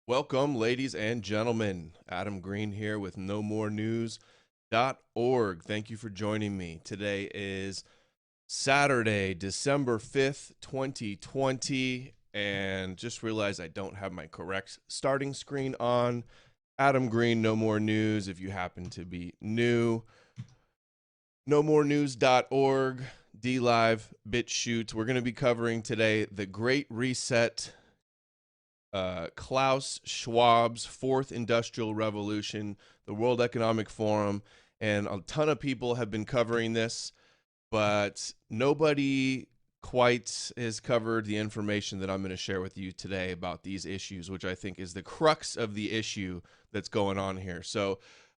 Welcome, ladies and gentlemen. Adam Green here with nomorenews.org. Thank you for joining me. Today is Saturday, December 5th, 2020, and just realized I don't have my correct starting screen on. Adam Green, No More News, if you happen to be new. nomorenews.org, DLive, BitChute. We're going to be covering today the Great Reset, Klaus Schwab's Fourth Industrial Revolution, the World Economic Forum, and a ton of people have been covering this, but nobody quite has covered the information that I'm going to share with you today about these issues, which I think is the crux of the issue that's going on here. So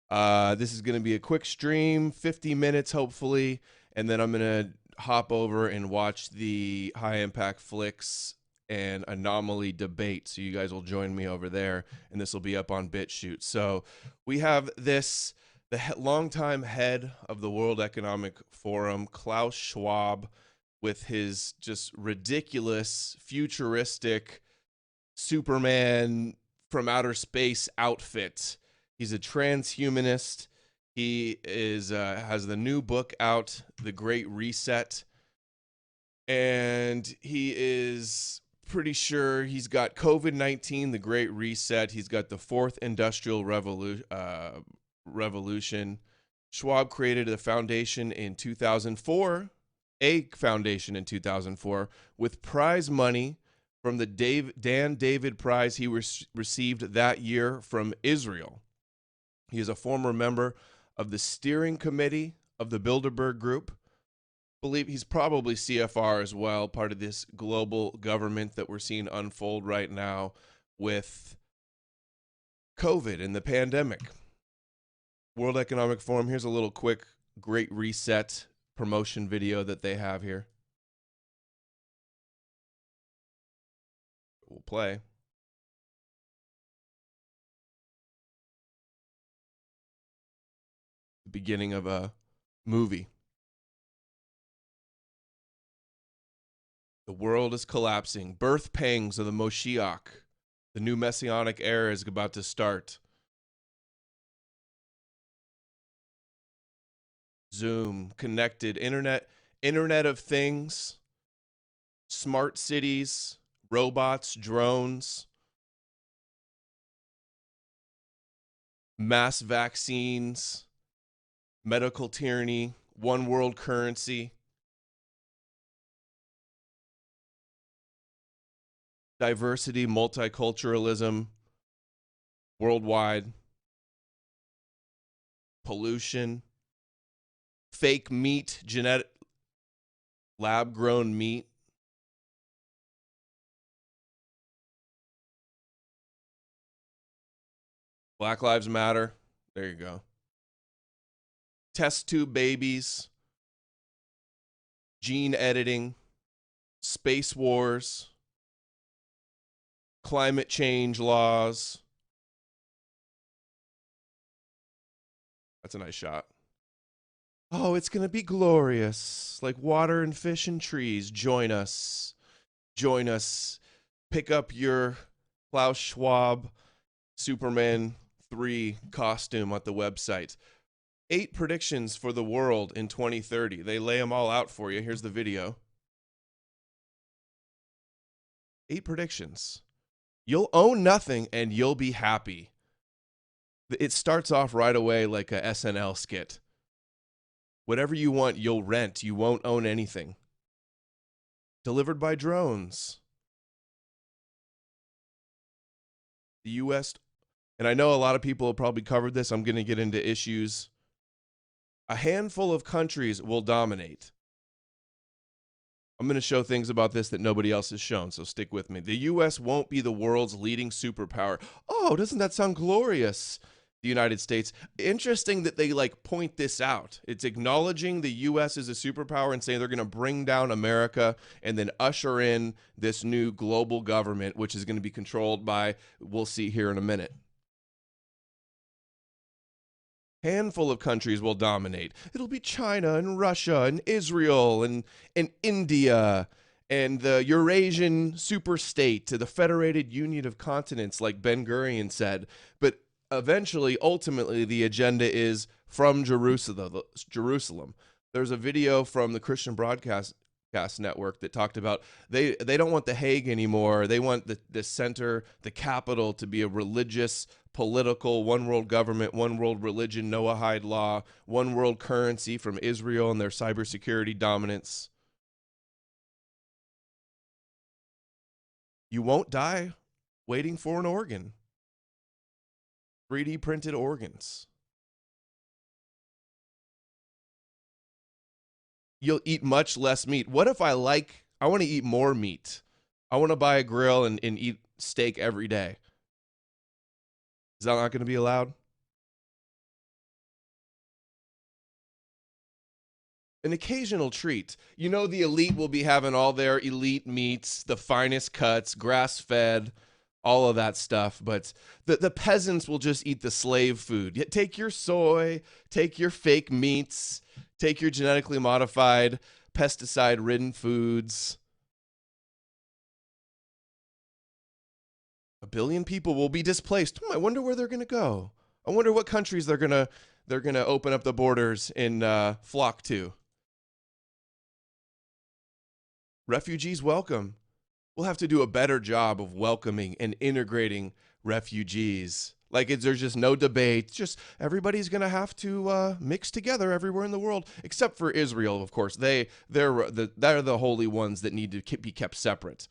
this is going to be a quick stream, 50 minutes hopefully, and then I'm going to hop over and watch the high impact flicks and anomaly debate. So you guys will join me over there, and this will be up on BitChute. So we have this, the longtime head of the World Economic Forum, Klaus Schwab, with his just ridiculous, futuristic Superman from outer space outfit. He's a transhumanist. He is has the new book out, The Great Reset, and he is pretty sure he's got COVID-19, the Great Reset. He's got the Fourth Industrial Revolution. Schwab created a foundation in 2004, with prize money from the Dan David Prize he received that year from Israel. He is a former member of the steering committee of the Bilderberg Group. Believe he's probably CFR as well, part of this global government that we're seeing unfold right now with COVID and the pandemic. World Economic Forum, here's a little quick Great Reset promotion video that they have here. We'll play. The beginning of a movie. The world is collapsing. Birth pangs of the Moshiach. The new messianic era is about to start. Zoom, connected, internet of things, smart cities, robots, drones, mass vaccines, medical tyranny, one world currency, diversity, multiculturalism, worldwide, pollution, fake meat, genetic, lab-grown meat, Black Lives Matter, there you go, test tube babies, gene editing, space wars, climate change laws. That's a nice shot. Oh, it's going to be glorious. Like water and fish and trees. Join us. Join us. Pick up your Klaus Schwab Superman 3 costume at the website. 8 predictions for the world in 2030. They lay them all out for you. Here's the video. 8 predictions. You'll own nothing and you'll be happy. It starts off right away like a SNL skit. Whatever you want, you'll rent. You won't own anything. Delivered by drones. The U.S., and I know a lot of people have probably covered this. I'm going to get into issues. A handful of countries will dominate. I'm going to show things about this that nobody else has shown, so stick with me. The U.S. won't be the world's leading superpower. Oh, doesn't that sound glorious? The United States. Interesting that they point this out. It's acknowledging the U.S. as a superpower and saying they're going to bring down America and then usher in this new global government, which is going to be controlled by, we'll see here in a minute. Handful of countries will dominate. It'll be China and Russia and Israel and India and the Eurasian superstate to the Federated Union of Continents, like Ben-Gurion said. But eventually, ultimately, the agenda is from Jerusalem. There's a video from the Christian Broadcast Network that talked about they don't want the Hague anymore. They want the center, the capital, to be a religious, political, one world government, one world religion, Noahide law, one world currency from Israel and their cybersecurity dominance. You won't die waiting for an organ. 3D printed organs. You'll eat much less meat. What if I want to eat more meat? I want to buy a grill and eat steak every day. Is that not going to be allowed? An occasional treat. You know, the elite will be having all their elite meats, the finest cuts, grass-fed, all of that stuff. But the peasants will just eat the slave food. Take your soy, take your fake meats, take your genetically modified, pesticide-ridden foods. 1 billion people will be displaced. I wonder where they're going to go. I wonder what countries they're going to open up the borders and flock to. Refugees welcome. We'll have to do a better job of welcoming and integrating refugees. Like there's just no debate. Just everybody's going to have to mix together everywhere in the world, except for Israel, of course. They're the holy ones that need to be kept separate.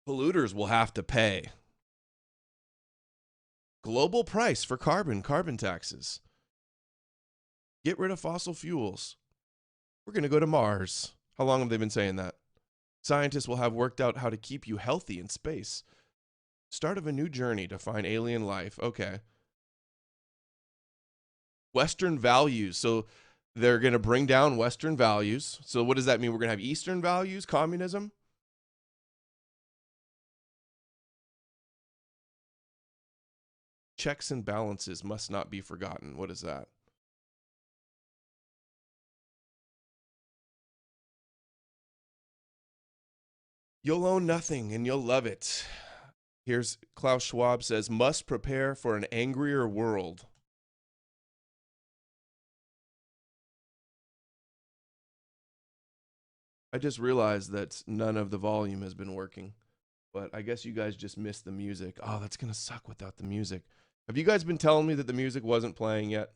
Polluters will have to pay. Global price for carbon taxes. Get rid of fossil fuels. We're going to go to Mars. How long have they been saying that? Scientists will have worked out how to keep you healthy in space. Start of a new journey to find alien life. Okay. Western values. So they're going to bring down Western values. So what does that mean? We're going to have Eastern values, communism? Checks and balances must not be forgotten. What is that? You'll own nothing and you'll love it. Here's Klaus Schwab says, must prepare for an angrier world. I just realized that none of the volume has been working, but I guess you guys just missed the music. Oh, that's going to suck without the music. Have you guys been telling me that the music wasn't playing yet?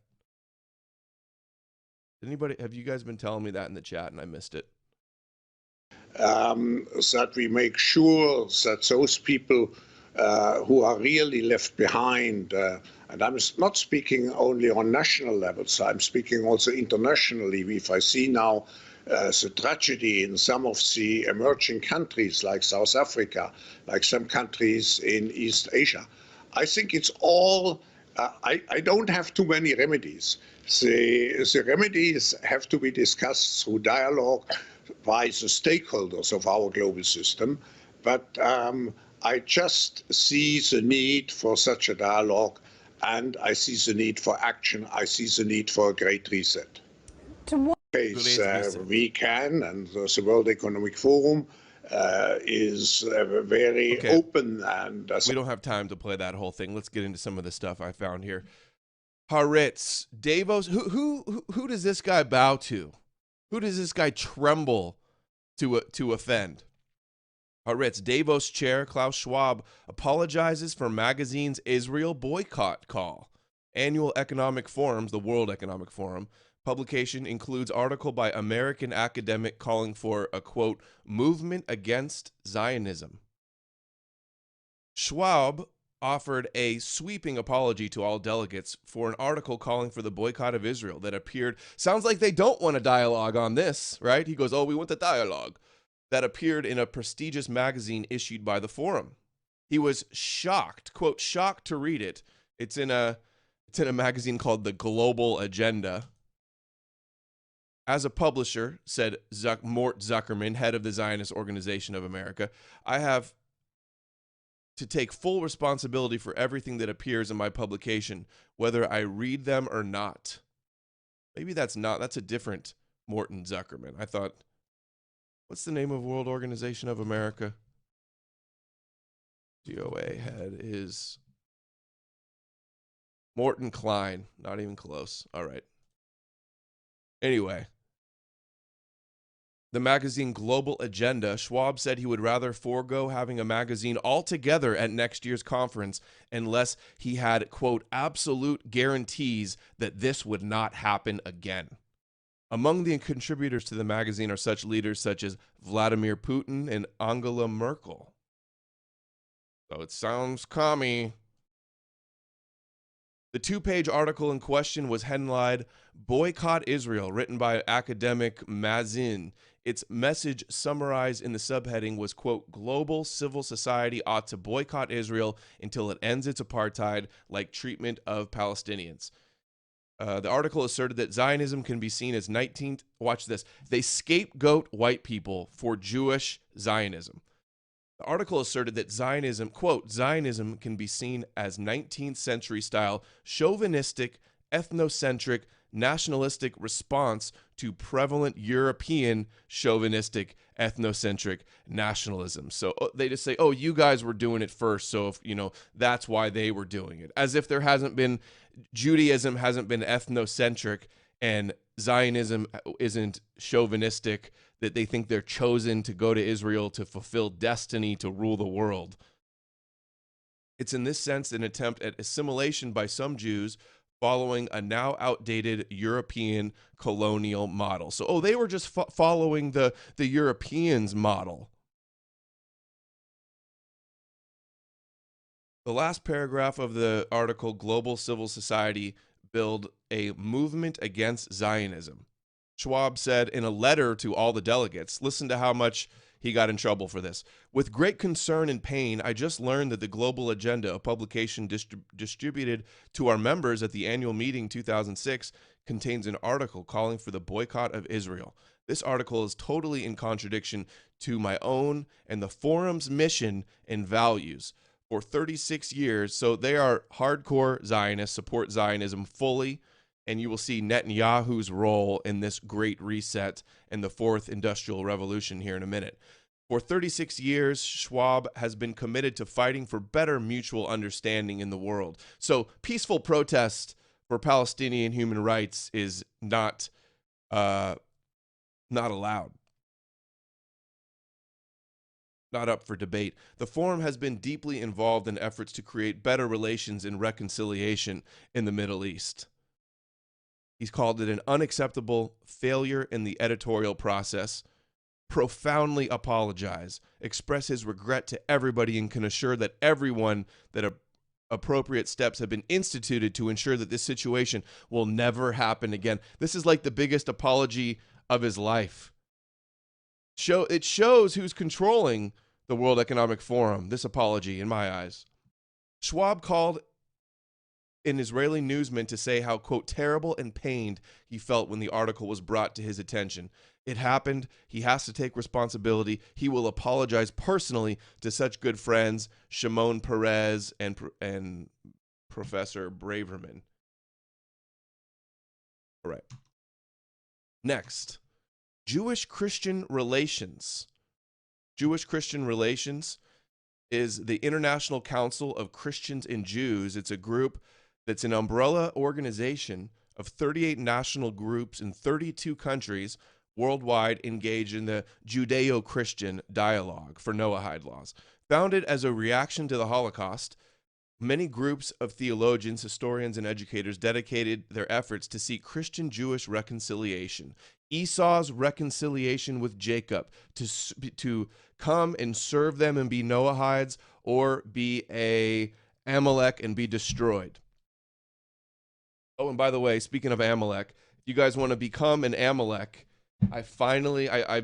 Have you guys been telling me that in the chat and I missed it? That we make sure that those people who are really left behind, and I'm not speaking only on national levels, I'm speaking also internationally. If I see now the tragedy in some of the emerging countries like South Africa, like some countries in East Asia, I think it's all, I don't have too many remedies. The remedies have to be discussed through dialogue by the stakeholders of our global system, but I just see the need for such a dialogue, and I see the need for action. I see the need for a great reset. We can, and the World Economic Forum is very open. And we don't have time to play that whole thing. Let's get into some of the stuff I found here. Haaretz, Davos, who does this guy bow to? Who does this guy tremble to offend? Haaretz, Davos chair Klaus Schwab apologizes for magazine's Israel boycott call. Annual Economic Forums, the World Economic Forum, publication includes article by American academic calling for a, quote, movement against Zionism. Schwab offered a sweeping apology to all delegates for an article calling for the boycott of Israel that appeared. Sounds like they don't want a dialogue on this, right? He goes, oh, we want the dialogue. That appeared in a prestigious magazine issued by the forum. He was shocked, quote, shocked to read it. It's in a magazine called The Global Agenda. As a publisher, said Mort Zuckerman, head of the Zionist Organization of America, I have to take full responsibility for everything that appears in my publication, whether I read them or not. Maybe that's a different Morton Zuckerman. I thought, what's the name of World Organization of America? DOA head is Morton Klein. Not even close. All right. Anyway, the magazine Global Agenda, Schwab said he would rather forego having a magazine altogether at next year's conference unless he had, quote, absolute guarantees that this would not happen again. Among the contributors to the magazine are such leaders such as Vladimir Putin and Angela Merkel. So it sounds commie. The two-page article in question was headlined Boycott Israel, written by academic Mazin. Its message summarized in the subheading was, quote, global civil society ought to boycott Israel until it ends its apartheid like treatment of Palestinians. The article asserted that Zionism can be seen as watch this, they scapegoat white people for Jewish Zionism. The article asserted that Zionism, quote, Zionism can be seen as 19th century style, chauvinistic, ethnocentric, nationalistic response to prevalent European chauvinistic, ethnocentric nationalism. So they just say, oh, you guys were doing it first, so if, that's why they were doing it. As if Judaism hasn't been ethnocentric and Zionism isn't chauvinistic, that they think they're chosen to go to Israel to fulfill destiny to rule the world. It's in this sense an attempt at assimilation by some Jews following a now outdated European colonial model. So, they were just following the Europeans' model. The last paragraph of the article, Global Civil Society Build a Movement Against Zionism. Schwab said in a letter to all the delegates, listen to how much he got in trouble for this. With great concern and pain, I just learned that the Global Agenda, a publication distributed to our members at the annual meeting 2006, contains an article calling for the boycott of Israel. This article is totally in contradiction to my own and the forum's mission and values. For 36 years, so they are hardcore Zionists, support Zionism fully, and you will see Netanyahu's role in this great reset and the fourth industrial revolution here in a minute. For 36 years, Schwab has been committed to fighting for better mutual understanding in the world. So peaceful protest for Palestinian human rights is not allowed. Not up for debate. The forum has been deeply involved in efforts to create better relations and reconciliation in the Middle East. He's called it an unacceptable failure in the editorial process, profoundly apologize, express his regret to everybody, and can assure that everyone that appropriate steps have been instituted to ensure that this situation will never happen again. This is like the biggest apology of his life. It shows who's controlling the World Economic Forum, this apology, in my eyes. Schwab called an Israeli newsman to say how, quote, terrible and pained he felt when the article was brought to his attention. It happened. He has to take responsibility. He will apologize personally to such good friends, Shimon Peres and Professor Braverman. All right. Next, Jewish-Christian relations. Jewish-Christian relations is the International Council of Christians and Jews. It's a group that's an umbrella organization of 38 national groups in 32 countries worldwide engaged in the Judeo-Christian dialogue for Noahide laws. Founded as a reaction to the Holocaust, many groups of theologians, historians, and educators dedicated their efforts to seek Christian-Jewish reconciliation. Esau's reconciliation with Jacob, to come and serve them and be Noahides, or be a Amalek and be destroyed. Oh, and by the way, speaking of Amalek, if you guys want to become an Amalek, I've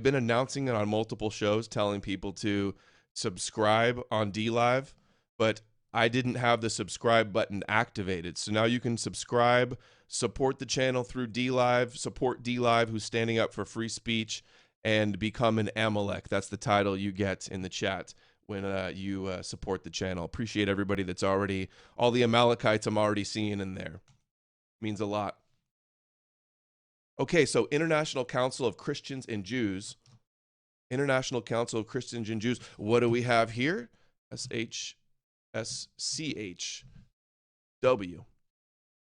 been announcing it on multiple shows, telling people to subscribe on DLive, but I didn't have the subscribe button activated. So now you can subscribe, support the channel through DLive, support DLive, who's standing up for free speech, and become an Amalek. That's the title you get in the chat when you support the channel. Appreciate everybody that's already, all the Amalekites I'm already seeing in there. Means a lot. Okay, so International Council of Christians and Jews. International Council of Christians and Jews. What do we have here? SHSCHW.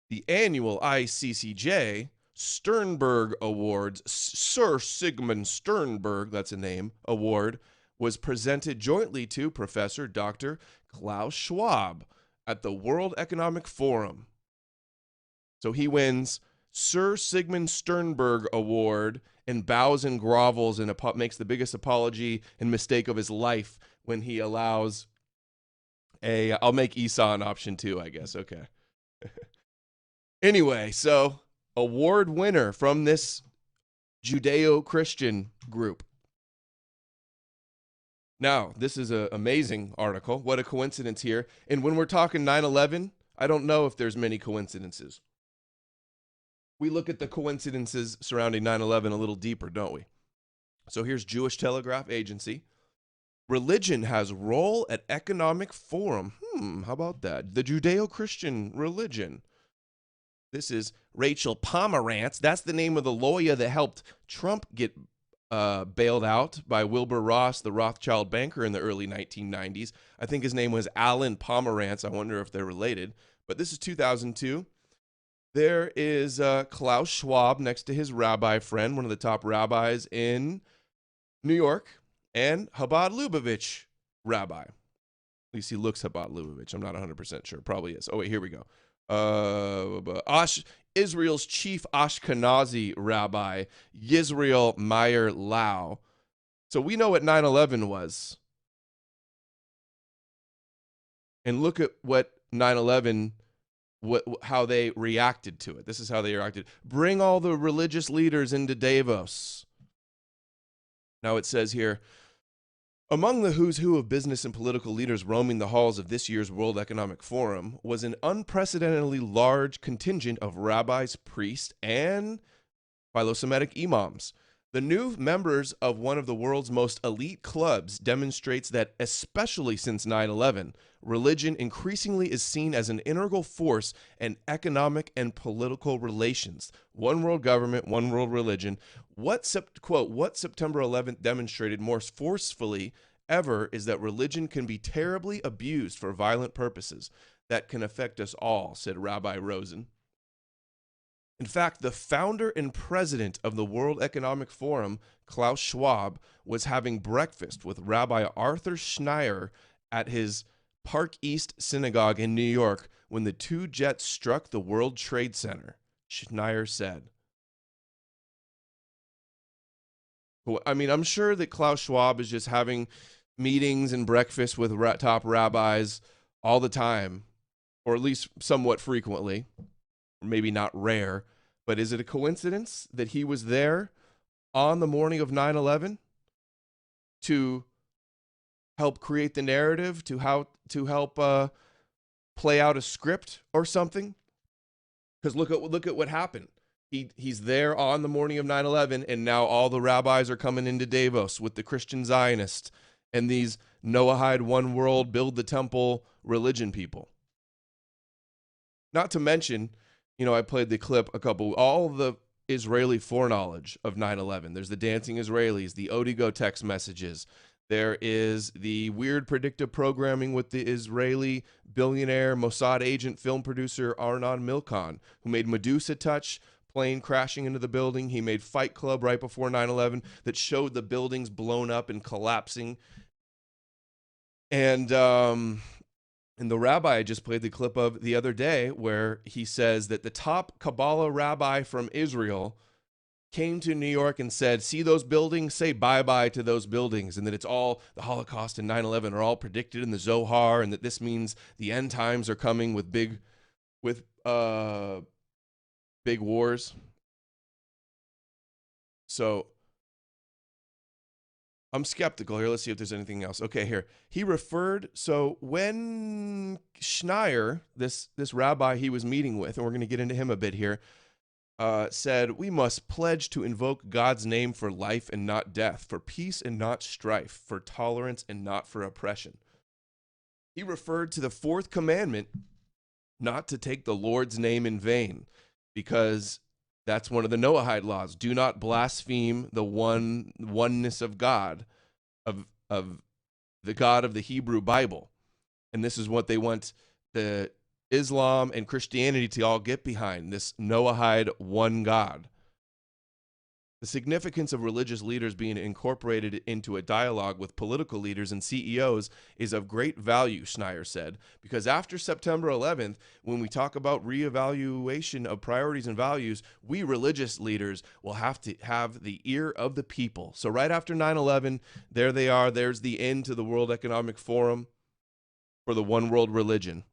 The annual ICCJ Sternberg Awards, Sir Sigmund Sternberg, that's a name, award, was presented jointly to Professor Dr. Klaus Schwab at the World Economic Forum. So he wins Sir Sigmund Sternberg Award and bows and grovels and makes the biggest apology and mistake of his life when he allows I'll make Esau an option too, I guess. Okay. Anyway, so award winner from this Judeo-Christian group. Now, this is an amazing article. What a coincidence here. And when we're talking 9/11, I don't know if there's many coincidences. We look at the coincidences surrounding 9/11 a little deeper, don't we? So here's Jewish Telegraph Agency. Religion has role at economic forum. How about that? The Judeo-Christian religion. This is Rachel Pomerantz. That's the name of the lawyer that helped Trump get bailed out by Wilbur Ross, the Rothschild banker in the early 1990s. I think his name was Alan Pomerantz. I wonder if they're related. But this is 2002. There is Klaus Schwab next to his rabbi friend, one of the top rabbis in New York, and Chabad Lubavitch rabbi. At least he looks Chabad Lubavitch. I'm not 100% sure. Probably is. Oh, wait, here we go. Israel's chief Ashkenazi rabbi, Yisrael Meyer Lau. So we know what 9/11 was. And look at what 9/11, how they reacted to it. This is how they reacted. Bring all the religious leaders into Davos. Now it says here, among the who's who of business and political leaders roaming the halls of this year's World Economic Forum was an unprecedentedly large contingent of rabbis, priests, and philo-Semitic imams. The new members of one of the world's most elite clubs demonstrates that, especially since 9/11, religion increasingly is seen as an integral force in economic and political relations. One world government, one world religion. Quote, what September 11th demonstrated more forcefully ever is that religion can be terribly abused for violent purposes that can affect us all, said Rabbi Rosen. In fact, the founder and president of the World Economic Forum, Klaus Schwab, was having breakfast with Rabbi Arthur Schneier at his Park East Synagogue in New York when the two jets struck the World Trade Center, Schneier said. I mean, I'm sure that Klaus Schwab is just having meetings and breakfast with top rabbis all the time, or at least somewhat frequently. Maybe not rare, but is it a coincidence that he was there on the morning of 9/11 to help create the narrative, to help play out a script or something? Because look at what happened. He's there on the morning of 9/11, and now all the rabbis are coming into Davos with the Christian Zionists and these Noahide one world, build the temple religion people. Not to mention, I played the clip all the Israeli foreknowledge of 9/11. There's the dancing Israelis, the Odigo text messages. There is the weird predictive programming with the Israeli billionaire Mossad agent film producer Arnon Milchan, who made Medusa Touch, plane crashing into the building. He made Fight Club right before 9/11 that showed the buildings blown up and collapsing. And the rabbi I just played the clip of the other day where he says that the top Kabbalah rabbi from Israel came to New York and said, see those buildings, say bye-bye to those buildings, and that it's all, the Holocaust and 9/11 are all predicted in the Zohar, and that this means the end times are coming with big wars. So I'm skeptical here. Let's see if there's anything else. Okay, here. He referred, so when Schneier, this rabbi he was meeting with, and we're going to get into him a bit here, said, we must pledge to invoke God's name for life and not death, for peace and not strife, for tolerance and not for oppression. He referred to the fourth commandment, not to take the Lord's name in vain, because That's one of the Noahide laws. Do not blaspheme the oneness of God, of the God of the Hebrew Bible. And this is what they want the Islam and Christianity to all get behind, this Noahide one God. The significance of religious leaders being incorporated into a dialogue with political leaders and CEOs is of great value, Schneier said, because after September 11th, when we talk about reevaluation of priorities and values, we religious leaders will have to have the ear of the people. So right after 9/11, there they are. There's the end to the World Economic Forum for the one world religion.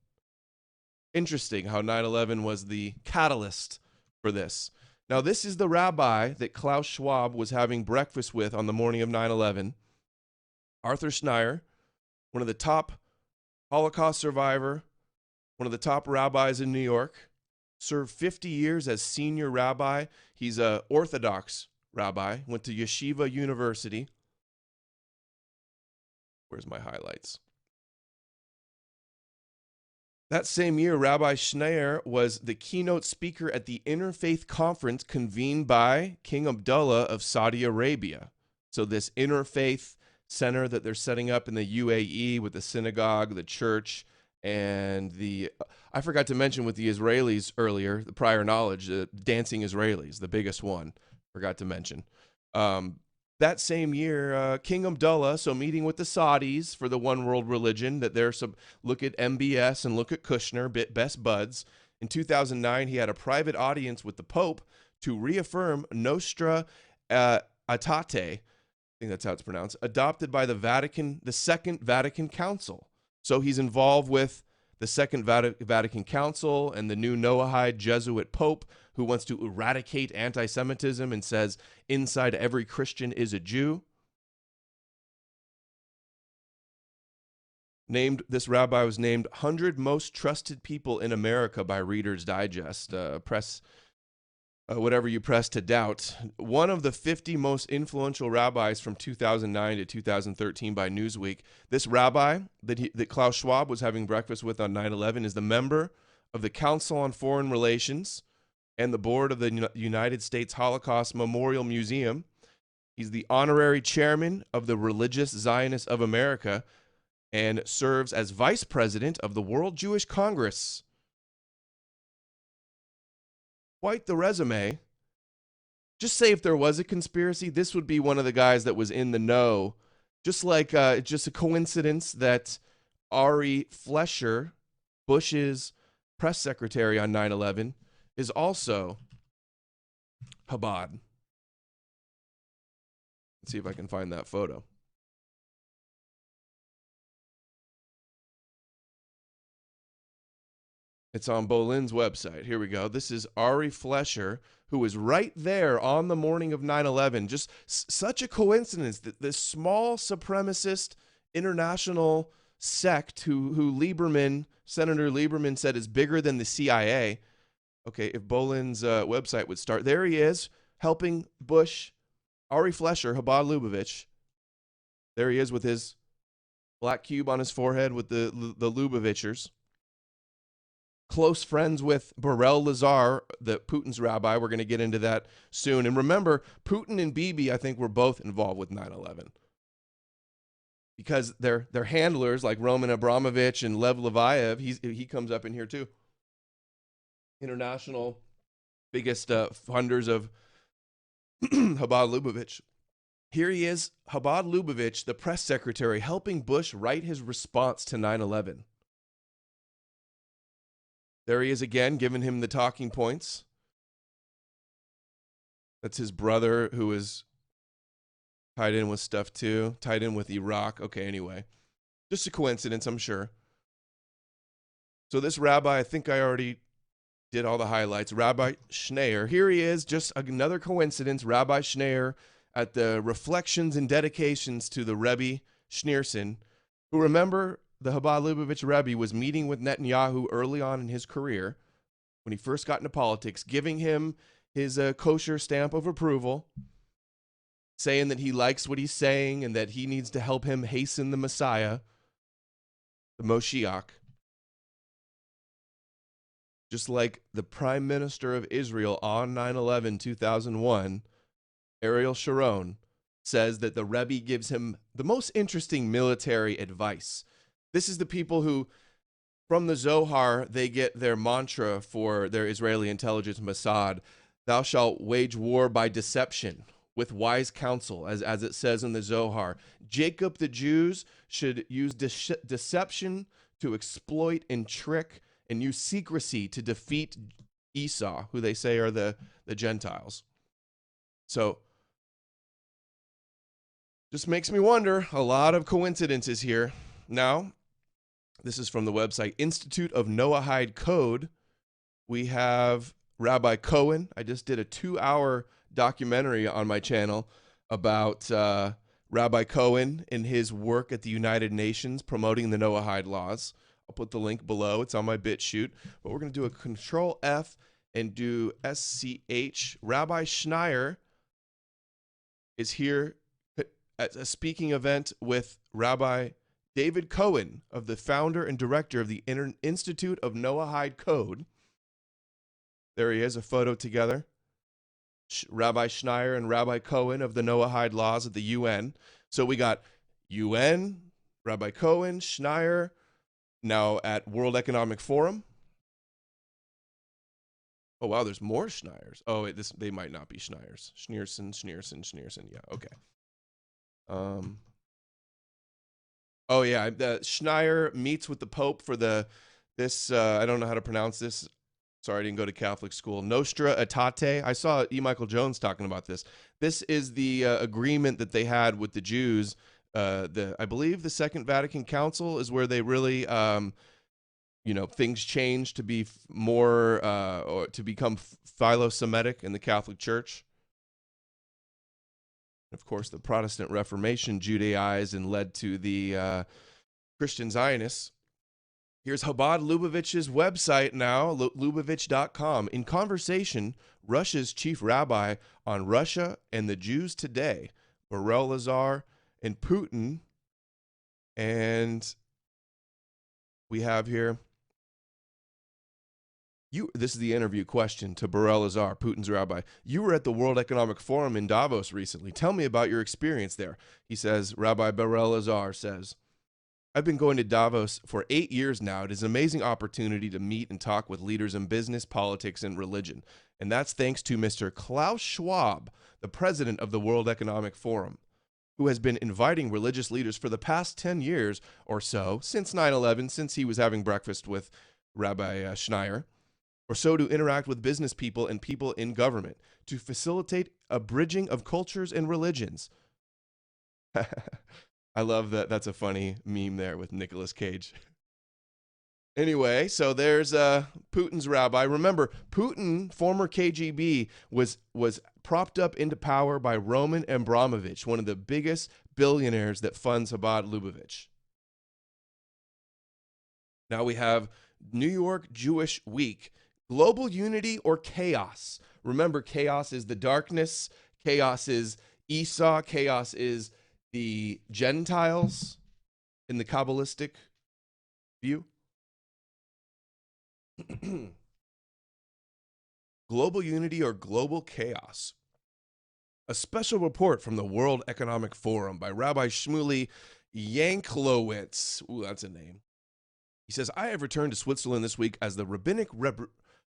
Interesting how 9/11 was the catalyst for this. Now, this is the rabbi that Klaus Schwab was having breakfast with on the morning of 9/11. Arthur Schneier, one of the top Holocaust survivor, one of the top rabbis in New York, served 50 years as senior rabbi. He's an Orthodox rabbi, went to Yeshiva University. Where's my highlights? That same year, Rabbi Schneier was the keynote speaker at the Interfaith Conference convened by King Abdullah of Saudi Arabia. So this Interfaith Center that they're setting up in the UAE with the synagogue, the church, and I forgot to mention with the Israelis earlier, the prior knowledge, the dancing Israelis, the biggest one, forgot to mention. That same year, King Abdullah, so meeting with the Saudis for the one world religion, that they're look at MBS and look at Kushner, best buds. In 2009, he had a private audience with the Pope to reaffirm Nostra Aetate, I think that's how it's pronounced, adopted by the Second Vatican Council. So he's involved with the Second Vatican Council and the new Noahide Jesuit Pope, who wants to eradicate anti-Semitism and says inside every Christian is a Jew. This rabbi was named 100 Most Trusted People in America by Reader's Digest. Whatever you press to doubt. One of the 50 most influential rabbis from 2009 to 2013 by Newsweek. This rabbi that Klaus Schwab was having breakfast with on 9/11 is the member of the Council on Foreign Relations and the board of the United States Holocaust Memorial Museum. He's the honorary chairman of the Religious Zionists of America and serves as vice president of the World Jewish Congress. Quite the resume. Just say if there was a conspiracy, this would be one of the guys that was in the know. Just like just a coincidence that Ari Fleischer, Bush's press secretary on 9/11, is also Chabad. Let's see if I can find that photo. It's on Bolin's website. Here we go. This is Ari Fleischer, who was right there on the morning of 9/11. Just such a coincidence that this small supremacist international sect who Senator Lieberman said is bigger than the CIA. Okay, if Bolin's website would start. There he is, helping Bush, Ari Fleischer, Chabad Lubavitch. There he is with his black cube on his forehead with the Lubavitchers. Close friends with Burrell Lazar, the Putin's rabbi. We're going to get into that soon. And remember, Putin and Bibi, I think, were both involved with 9/11. Because they're handlers like Roman Abramovich and Lev Leviev. He comes up in here too. International biggest funders of Chabad Lubavitch. Here he is, Chabad Lubavitch, the press secretary, helping Bush write his response to 9/11. There he is again, giving him the talking points. That's his brother who is tied in with stuff too, tied in with Iraq. Okay, anyway. Just a coincidence, I'm sure. So this rabbi, I think I already did all the highlights. Rabbi Schneier. Here he is, just another coincidence. Rabbi Schneier at the reflections and dedications to the Rebbe Schneerson, who, remember, the Chabad Lubavitch Rebbe was meeting with Netanyahu early on in his career when he first got into politics, giving him his kosher stamp of approval, saying that he likes what he's saying and that he needs to help him hasten the Messiah, the Moshiach. just like the Prime Minister of Israel on 9/11/2001, Ariel Sharon, says that the Rebbe gives him the most interesting military advice. This is the people who, from the Zohar, they get their mantra for their Israeli intelligence, Mossad: thou shalt wage war by deception with wise counsel, as it says in the Zohar. Jacob, the Jews, should use deception to exploit and trick, and use secrecy to defeat Esau, who they say are the Gentiles. So, just makes me wonder, a lot of coincidences here. Now, this is from the website Institute of Noahide Code. We have Rabbi Cohen. I just did a 2-hour documentary on my channel about Rabbi Cohen and his work at the United Nations promoting the Noahide laws. I'll put the link below. It's on my BitChute. But we're going to do a Control F and do SCH. Rabbi Schneier is here at a speaking event with Rabbi David Cohen, of the founder and director of the Institute of Noahide Code. There he is, a photo together. Rabbi Schneier and Rabbi Cohen of the Noahide laws at the UN. So we got UN, Rabbi Cohen, Schneier, now at World Economic Forum. Oh, wow, there's more Schneiers. Oh, wait, they might not be Schneiers. Schneerson. Yeah, okay. Oh, yeah, Schneier meets with the Pope for this, I don't know how to pronounce this. Sorry, I didn't go to Catholic school. Nostra Aetate. I saw E. Michael Jones talking about this. This is the agreement that they had with the Jews. I believe the Second Vatican Council is where they really, things changed to be more, or to become philo-Semitic in the Catholic Church. Of course, the Protestant Reformation Judaized and led to the Christian Zionists. Here's Chabad Lubovich's website now, lubavitch.com. In conversation, Russia's chief rabbi on Russia and the Jews today, Beryl Lazar and Putin. And we have here, this is the interview question to Beryl Lazar, Putin's rabbi. You were at the World Economic Forum in Davos recently. Tell me about your experience there. He says, Rabbi Beryl Lazar says, I've been going to Davos for 8 years now. It is an amazing opportunity to meet and talk with leaders in business, politics, and religion. And that's thanks to Mr. Klaus Schwab, the president of the World Economic Forum, who has been inviting religious leaders for the past 10 years or so, since 9/11, since he was having breakfast with Rabbi Schneier, or so, to interact with business people and people in government, to facilitate a bridging of cultures and religions. I love that. That's a funny meme there with Nicolas Cage. Anyway, so there's Putin's rabbi. Remember, Putin, former KGB, was propped up into power by Roman Abramovich, one of the biggest billionaires that funds Chabad Lubavitch. Now we have New York Jewish Week. Global unity or chaos? Remember, chaos is the darkness. Chaos is Esau. Chaos is the Gentiles in the Kabbalistic view. Global unity or global chaos? A special report from the World Economic Forum by Rabbi Shmuley Yanklowitz. Ooh, that's a name. He says, I have returned to Switzerland this week as the rabbinic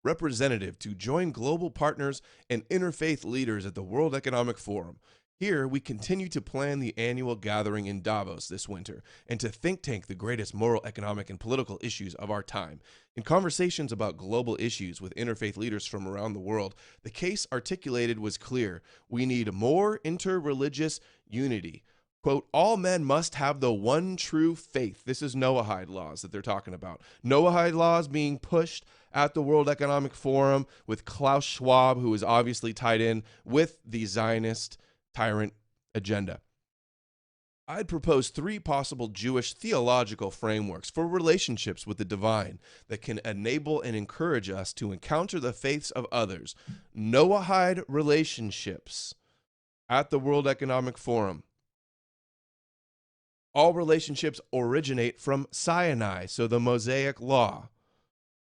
representative to join global partners and interfaith leaders at the World Economic Forum. Here, we continue to plan the annual gathering in Davos this winter and to think tank the greatest moral, economic, and political issues of our time. In conversations about global issues with interfaith leaders from around the world, the case articulated was clear. We need more interreligious unity. Quote, all men must have the one true faith. This is Noahide laws that they're talking about. Noahide laws being pushed at the World Economic Forum with Klaus Schwab, who is obviously tied in with the Zionist tyrant agenda. I'd propose 3 possible Jewish theological frameworks for relationships with the divine that can enable and encourage us to encounter the faiths of others. Noahide relationships at the World Economic Forum. All relationships originate from Sinai, so the Mosaic Law.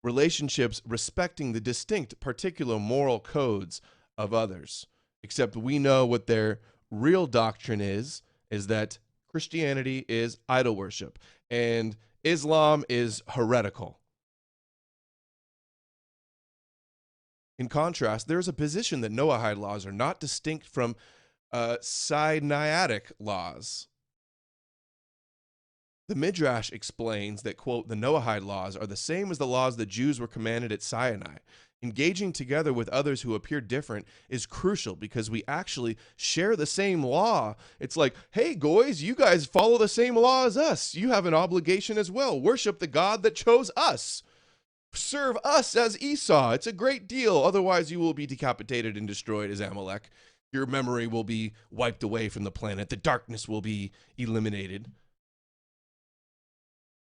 relationships respecting the distinct particular moral codes of others. Except we know what their real doctrine is that Christianity is idol worship and Islam is heretical. In contrast, there is a position that Noahide laws are not distinct from Sinaitic laws. The Midrash explains that, quote, the Noahide laws are the same as the laws the Jews were commanded at Sinai. Engaging together with others who appear different is crucial because we actually share the same law. It's like, hey, guys, you guys follow the same law as us. You have an obligation as well. Worship the God that chose us. Serve us as Esau. It's a great deal. Otherwise, you will be decapitated and destroyed as Amalek. Your memory will be wiped away from the planet. The darkness will be eliminated.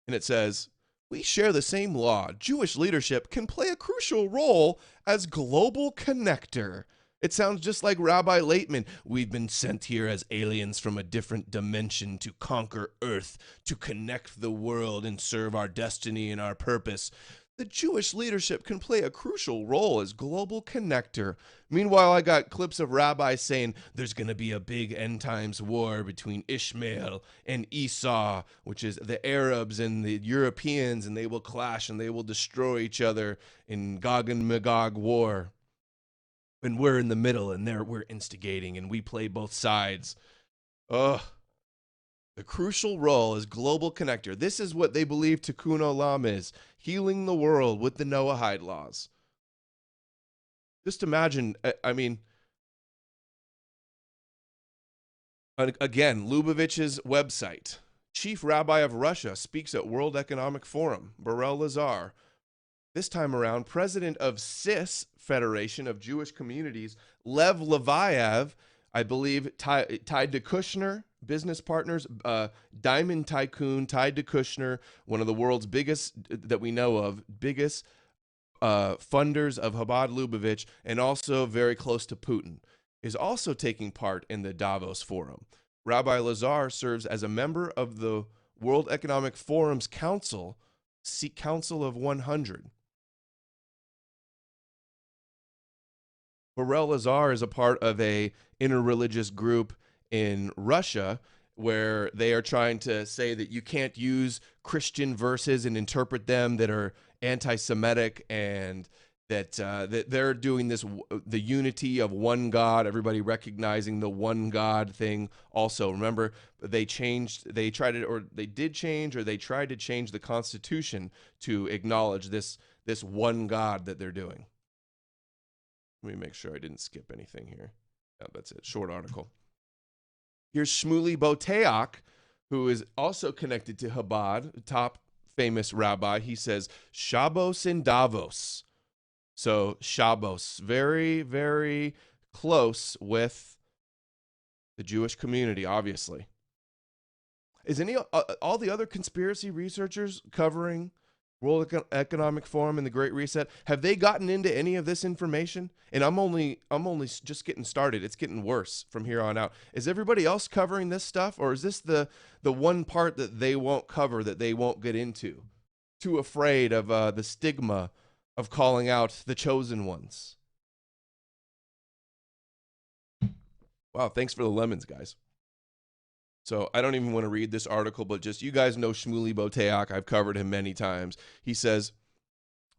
And it says, we share the same law. Jewish leadership can play a crucial role as global connector. It sounds just like Rabbi Laitman. We've been sent here as aliens from a different dimension to conquer Earth, to connect the world and serve our destiny and our purpose. The Jewish leadership can play a crucial role as global connector. Meanwhile, I got clips of rabbis saying there's going to be a big end times war between Ishmael and Esau, which is the Arabs and the Europeans, and they will clash and they will destroy each other in Gog and Magog war. And we're in the middle, and we're instigating, and we play both sides. Ugh. The crucial role is global connector. This is what they believe Tikkun Olam is, healing the world with the Noahide laws. Just imagine, again, Lubavitch's website. Chief Rabbi of Russia speaks at World Economic Forum, Beryl Lazar. This time around, president of CIS, Federation of Jewish Communities, Lev Leviev, I believe, tied to Kushner, business partners, diamond tycoon tied to Kushner, one of the world's biggest, that we know of, biggest funders of Chabad Lubavitch, and also very close to Putin, is also taking part in the Davos Forum. Rabbi Lazar serves as a member of the World Economic Forum's Council of 100. Beryl Lazar is a part of a interreligious group in Russia where they are trying to say that you can't use Christian verses and interpret them that are anti-Semitic, and that they're doing this, the unity of one God, everybody recognizing the one God thing. Also, remember, they tried to change the Constitution to acknowledge this one God that they're doing. Let me make sure I didn't skip anything here. No, that's it. Short article. Here's Shmuley Boteach, who is also connected to Chabad, top famous rabbi. He says, Shabbos in Davos. So Shabbos, very, very close with the Jewish community, obviously. Is all the other conspiracy researchers covering World Economic Forum and the Great Reset, have they gotten into any of this information? And I'm only just getting started. It's getting worse from here on out. Is everybody else covering this stuff, or is this the one part that they won't cover, that they won't get into? Too afraid of the stigma of calling out the chosen ones. Wow, thanks for the lemons, guys. So I don't even want to read this article, but just, you guys know Shmuley Boteach. I've covered him many times. He says,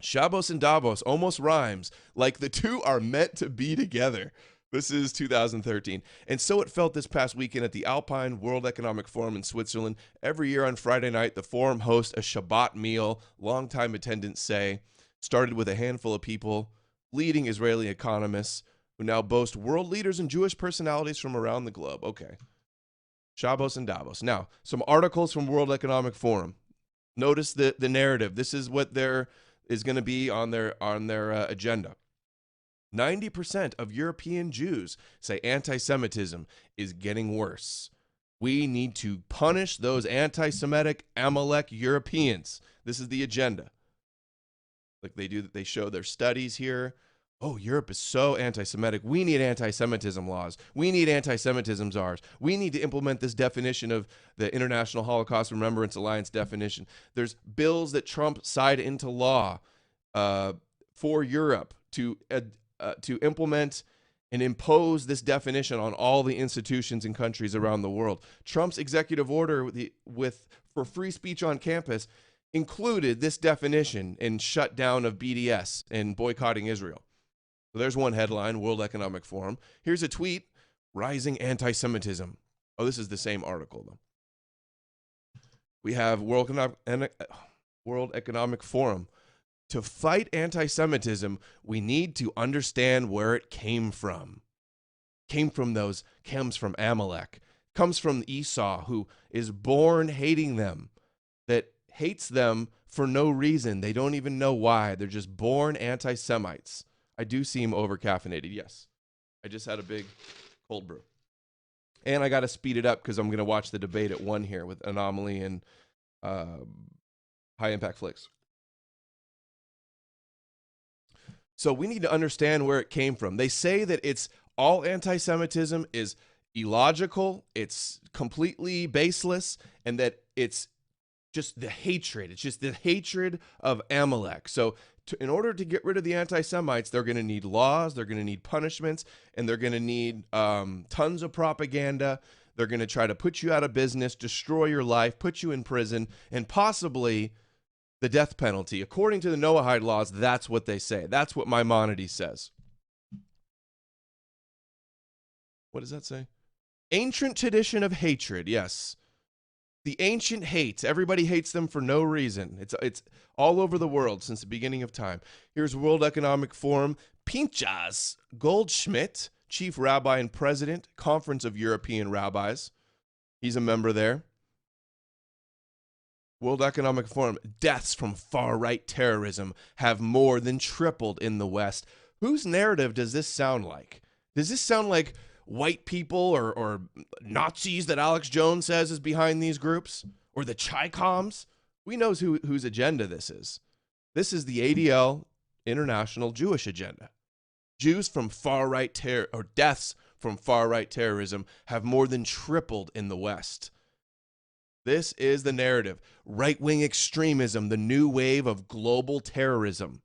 Shabbos and Davos almost rhymes, like the two are meant to be together. This is 2013. And so it felt this past weekend at the Alpine World Economic Forum in Switzerland. Every year on Friday night, the forum hosts a Shabbat meal. Longtime attendants say, started with a handful of people, leading Israeli economists, who now boast world leaders and Jewish personalities from around the globe. Okay. Shabbos and Davos. Now, some articles from World Economic Forum. Notice the narrative. This is what there is going to be on their agenda. 90% of European Jews say anti-Semitism is getting worse. We need to punish those anti-Semitic Amalek Europeans. This is the agenda. Like they show their studies here. Oh, Europe is so anti-Semitic. We need anti-Semitism laws. We need anti-Semitism czars. We need to implement this definition of the International Holocaust Remembrance Alliance definition. There's bills that Trump signed into law for Europe to implement and impose this definition on all the institutions and countries around the world. Trump's executive order for free speech on campus included this definition and shutdown of BDS and boycotting Israel. So there's one headline, World Economic Forum. Here's a tweet, rising anti-Semitism. Oh, this is the same article, though. We have World Economic Forum. To fight anti-Semitism, we need to understand where it came from. Comes from Amalek. Comes from Esau, who is born hating them, that hates them for no reason. They don't even know why. They're just born anti-Semites. I do seem over-caffeinated, yes. I just had a big cold brew. And I got to speed it up because I'm going to watch the debate at 1 here with Anomaly and High Impact Flicks. So we need to understand where it came from. They say that it's all anti-Semitism is illogical, it's completely baseless, and that it's just the hatred. It's just the hatred of Amalek. So in order to get rid of the anti-Semites, they're going to need laws, they're going to need punishments, and they're going to need tons of propaganda. They're going to try to put you out of business, destroy your life, put you in prison, and possibly the death penalty. According to the Noahide laws, that's what they say. That's what Maimonides says. What does that say? Ancient tradition of hatred, yes. The ancient hate. Everybody hates them for no reason. It's all over the world since the beginning of time. Here's World Economic Forum. Pinchas Goldschmidt, Chief Rabbi and President, Conference of European Rabbis. He's a member there. World Economic Forum. Deaths from far-right terrorism have more than tripled in the West. Whose narrative does this sound like? Does this sound like white people or Nazis that Alex Jones says is behind these groups? Or the Chi-Coms? We know whose agenda this is. This is the ADL International Jewish Agenda. Jews from far-right terror, or deaths from far-right terrorism have more than tripled in the West. This is the narrative. Right-wing extremism, the new wave of global terrorism.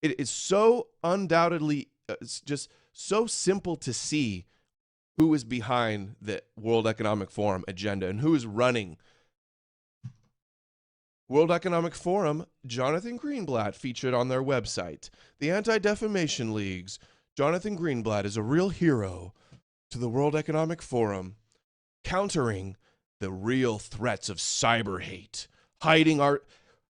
It is so undoubtedly, it's just so simple to see who is behind the World Economic Forum agenda and who is running. World Economic Forum, Jonathan Greenblatt featured on their website. The Anti-Defamation Leagues. Jonathan Greenblatt is a real hero to the World Economic Forum, countering the real threats of cyber hate, hiding our...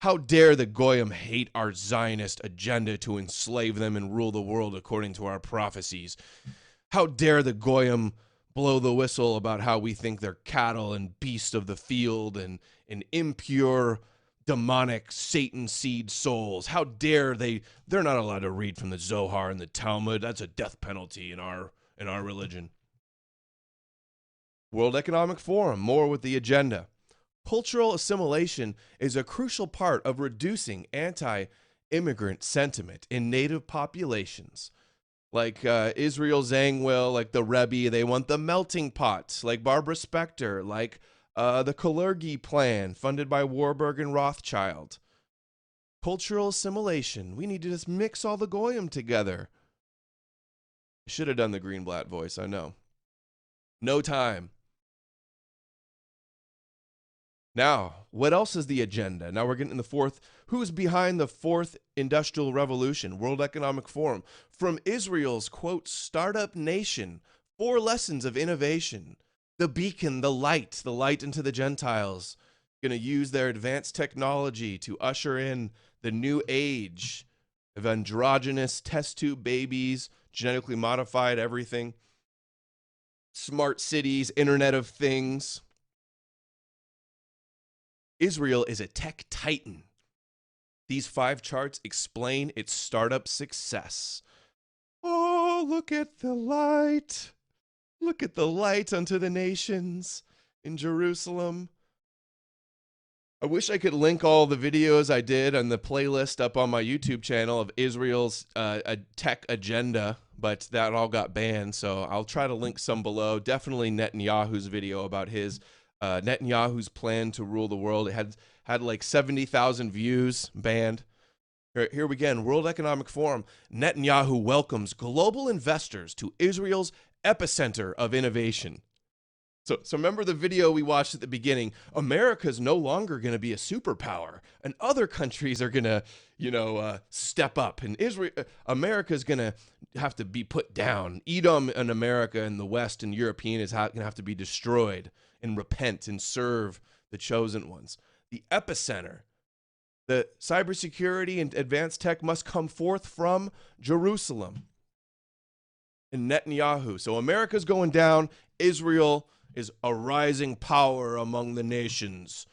How dare the Goyim hate our Zionist agenda to enslave them and rule the world according to our prophecies? How dare the Goyim blow the whistle about how we think they're cattle and beasts of the field and impure, demonic, Satan seed souls? How dare they? They're not allowed to read from the Zohar and the Talmud. That's a death penalty in our religion. World Economic Forum, more with the agenda. Cultural assimilation is a crucial part of reducing anti-immigrant sentiment in native populations. Like Israel Zangwill, like the Rebbe, they want the melting pot, like Barbara Specter, like the Kalergi Plan, funded by Warburg and Rothschild. Cultural assimilation. We need to just mix all the Goyim together. I should have done the Greenblatt voice, I know. No time. Now, what else is the agenda? Now we're getting the fourth. Who's behind the fourth industrial revolution? World Economic Forum. From Israel's, quote, startup nation, 4 lessons of innovation. The beacon, the light into the Gentiles. Going to use their advanced technology to usher in the new age of androgynous test tube babies, genetically modified everything. Smart cities, Internet of Things. Israel is a tech titan. These 5 charts explain its startup success. Oh, look at the light. Look at the light unto the nations in Jerusalem. I wish I could link all the videos I did on the playlist up on my YouTube channel of Israel's tech agenda, but that all got banned, so I'll try to link some below. Definitely Netanyahu's video about his Netanyahu's plan to rule the world. It had like 70,000 views, banned. Here we again, World Economic Forum. Netanyahu welcomes global investors to Israel's epicenter of innovation. So remember the video we watched at the beginning. America's no longer going to be a superpower, and other countries are going to, step up. And America's going to have to be put down. Edom and America and the West and European is going to have to be destroyed and repent and serve the chosen ones. The epicenter. The cybersecurity and advanced tech must come forth from Jerusalem. And Netanyahu. So America's going down. Israel is a rising power among the nations,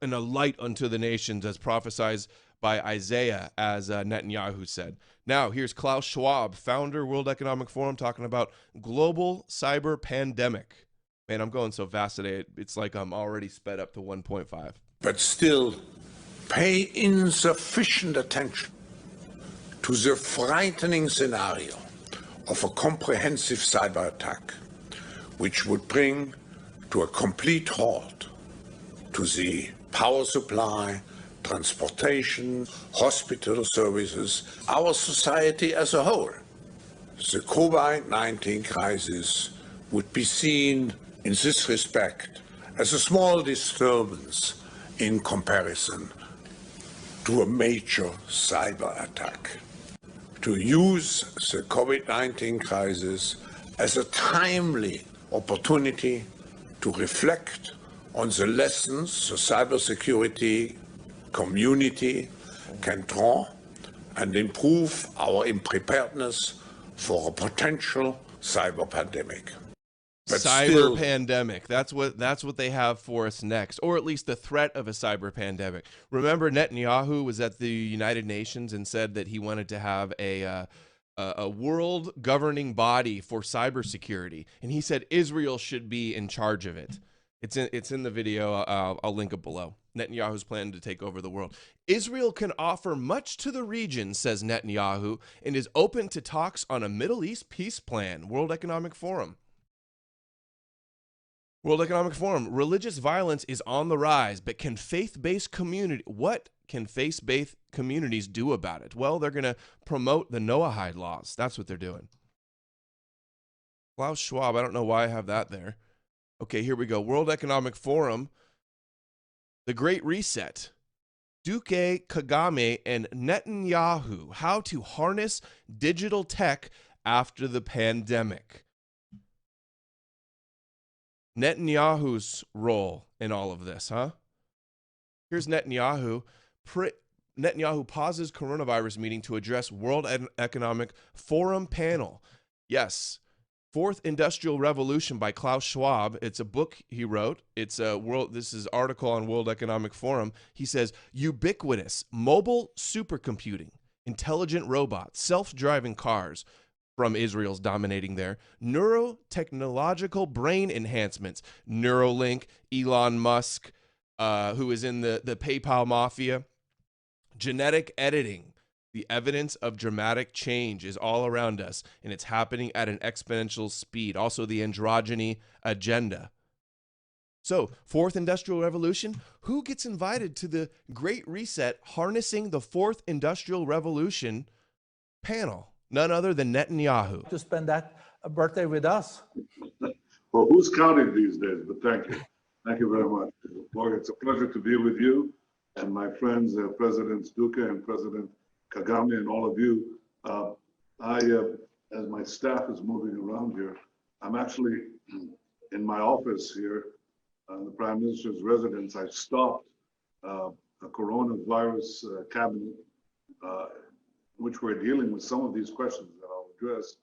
and a light unto the nations, as prophesied by Isaiah, as Netanyahu said. Now, here's Klaus Schwab, founder, World Economic Forum, talking about global cyber pandemic. Man, I'm going so fast today, it's like I'm already sped up to 1.5. But still pay insufficient attention to the frightening scenario of a comprehensive cyber attack, which would bring to a complete halt to the power supply, transportation, hospital services, our society as a whole. The COVID-19 crisis would be seen in this respect as a small disturbance in comparison to a major cyber attack. To use the COVID-19 crisis as a timely opportunity to reflect on the lessons the cybersecurity community can draw and improve our preparedness for a potential cyber pandemic. Cyber pandemic. That's what they have for us next, or at least the threat of a cyber pandemic. Remember, Netanyahu was at the United Nations and said that he wanted to have a world governing body for cybersecurity, and he said Israel should be in charge of it. It's in the video. I'll link it below. Netanyahu's planning to take over the world. Israel can offer much to the region, says Netanyahu, and is open to talks on a Middle East peace plan. World Economic Forum. World Economic Forum. Religious violence is on the rise, but can faith-based communities do about it? Well, they're going to promote the Noahide laws. That's what they're doing. Klaus Schwab, I don't know why I have that there. Okay, here we go. World Economic Forum. The Great Reset. Duque, Kagame, and Netanyahu. How to harness digital tech after the pandemic. Netanyahu's role in all of this, huh? Here's Netanyahu. Netanyahu pauses coronavirus meeting to address World Economic Forum panel. Yes, Fourth Industrial Revolution by Klaus Schwab. It's a book he wrote. This is article on World Economic Forum. He says, ubiquitous mobile supercomputing, intelligent robots, self-driving cars, from Israel's dominating there, neurotechnological brain enhancements, Neuralink, Elon Musk, who is in the PayPal mafia, genetic editing. The evidence of dramatic change is all around us, and it's happening at an exponential speed. Also, the androgyny agenda. So, Fourth Industrial Revolution, who gets invited to the Great Reset Harnessing the Fourth Industrial Revolution panel? None other than Netanyahu. To spend that birthday with us. Well, who's counting these days? But thank you. Thank you very much. Well, it's a pleasure to be with you and my friends, President Duque and President Kagame and all of you. As my staff is moving around here, I'm actually in my office here, the Prime Minister's residence. I stopped a coronavirus cabinet, which we're dealing with some of these questions that I'll address,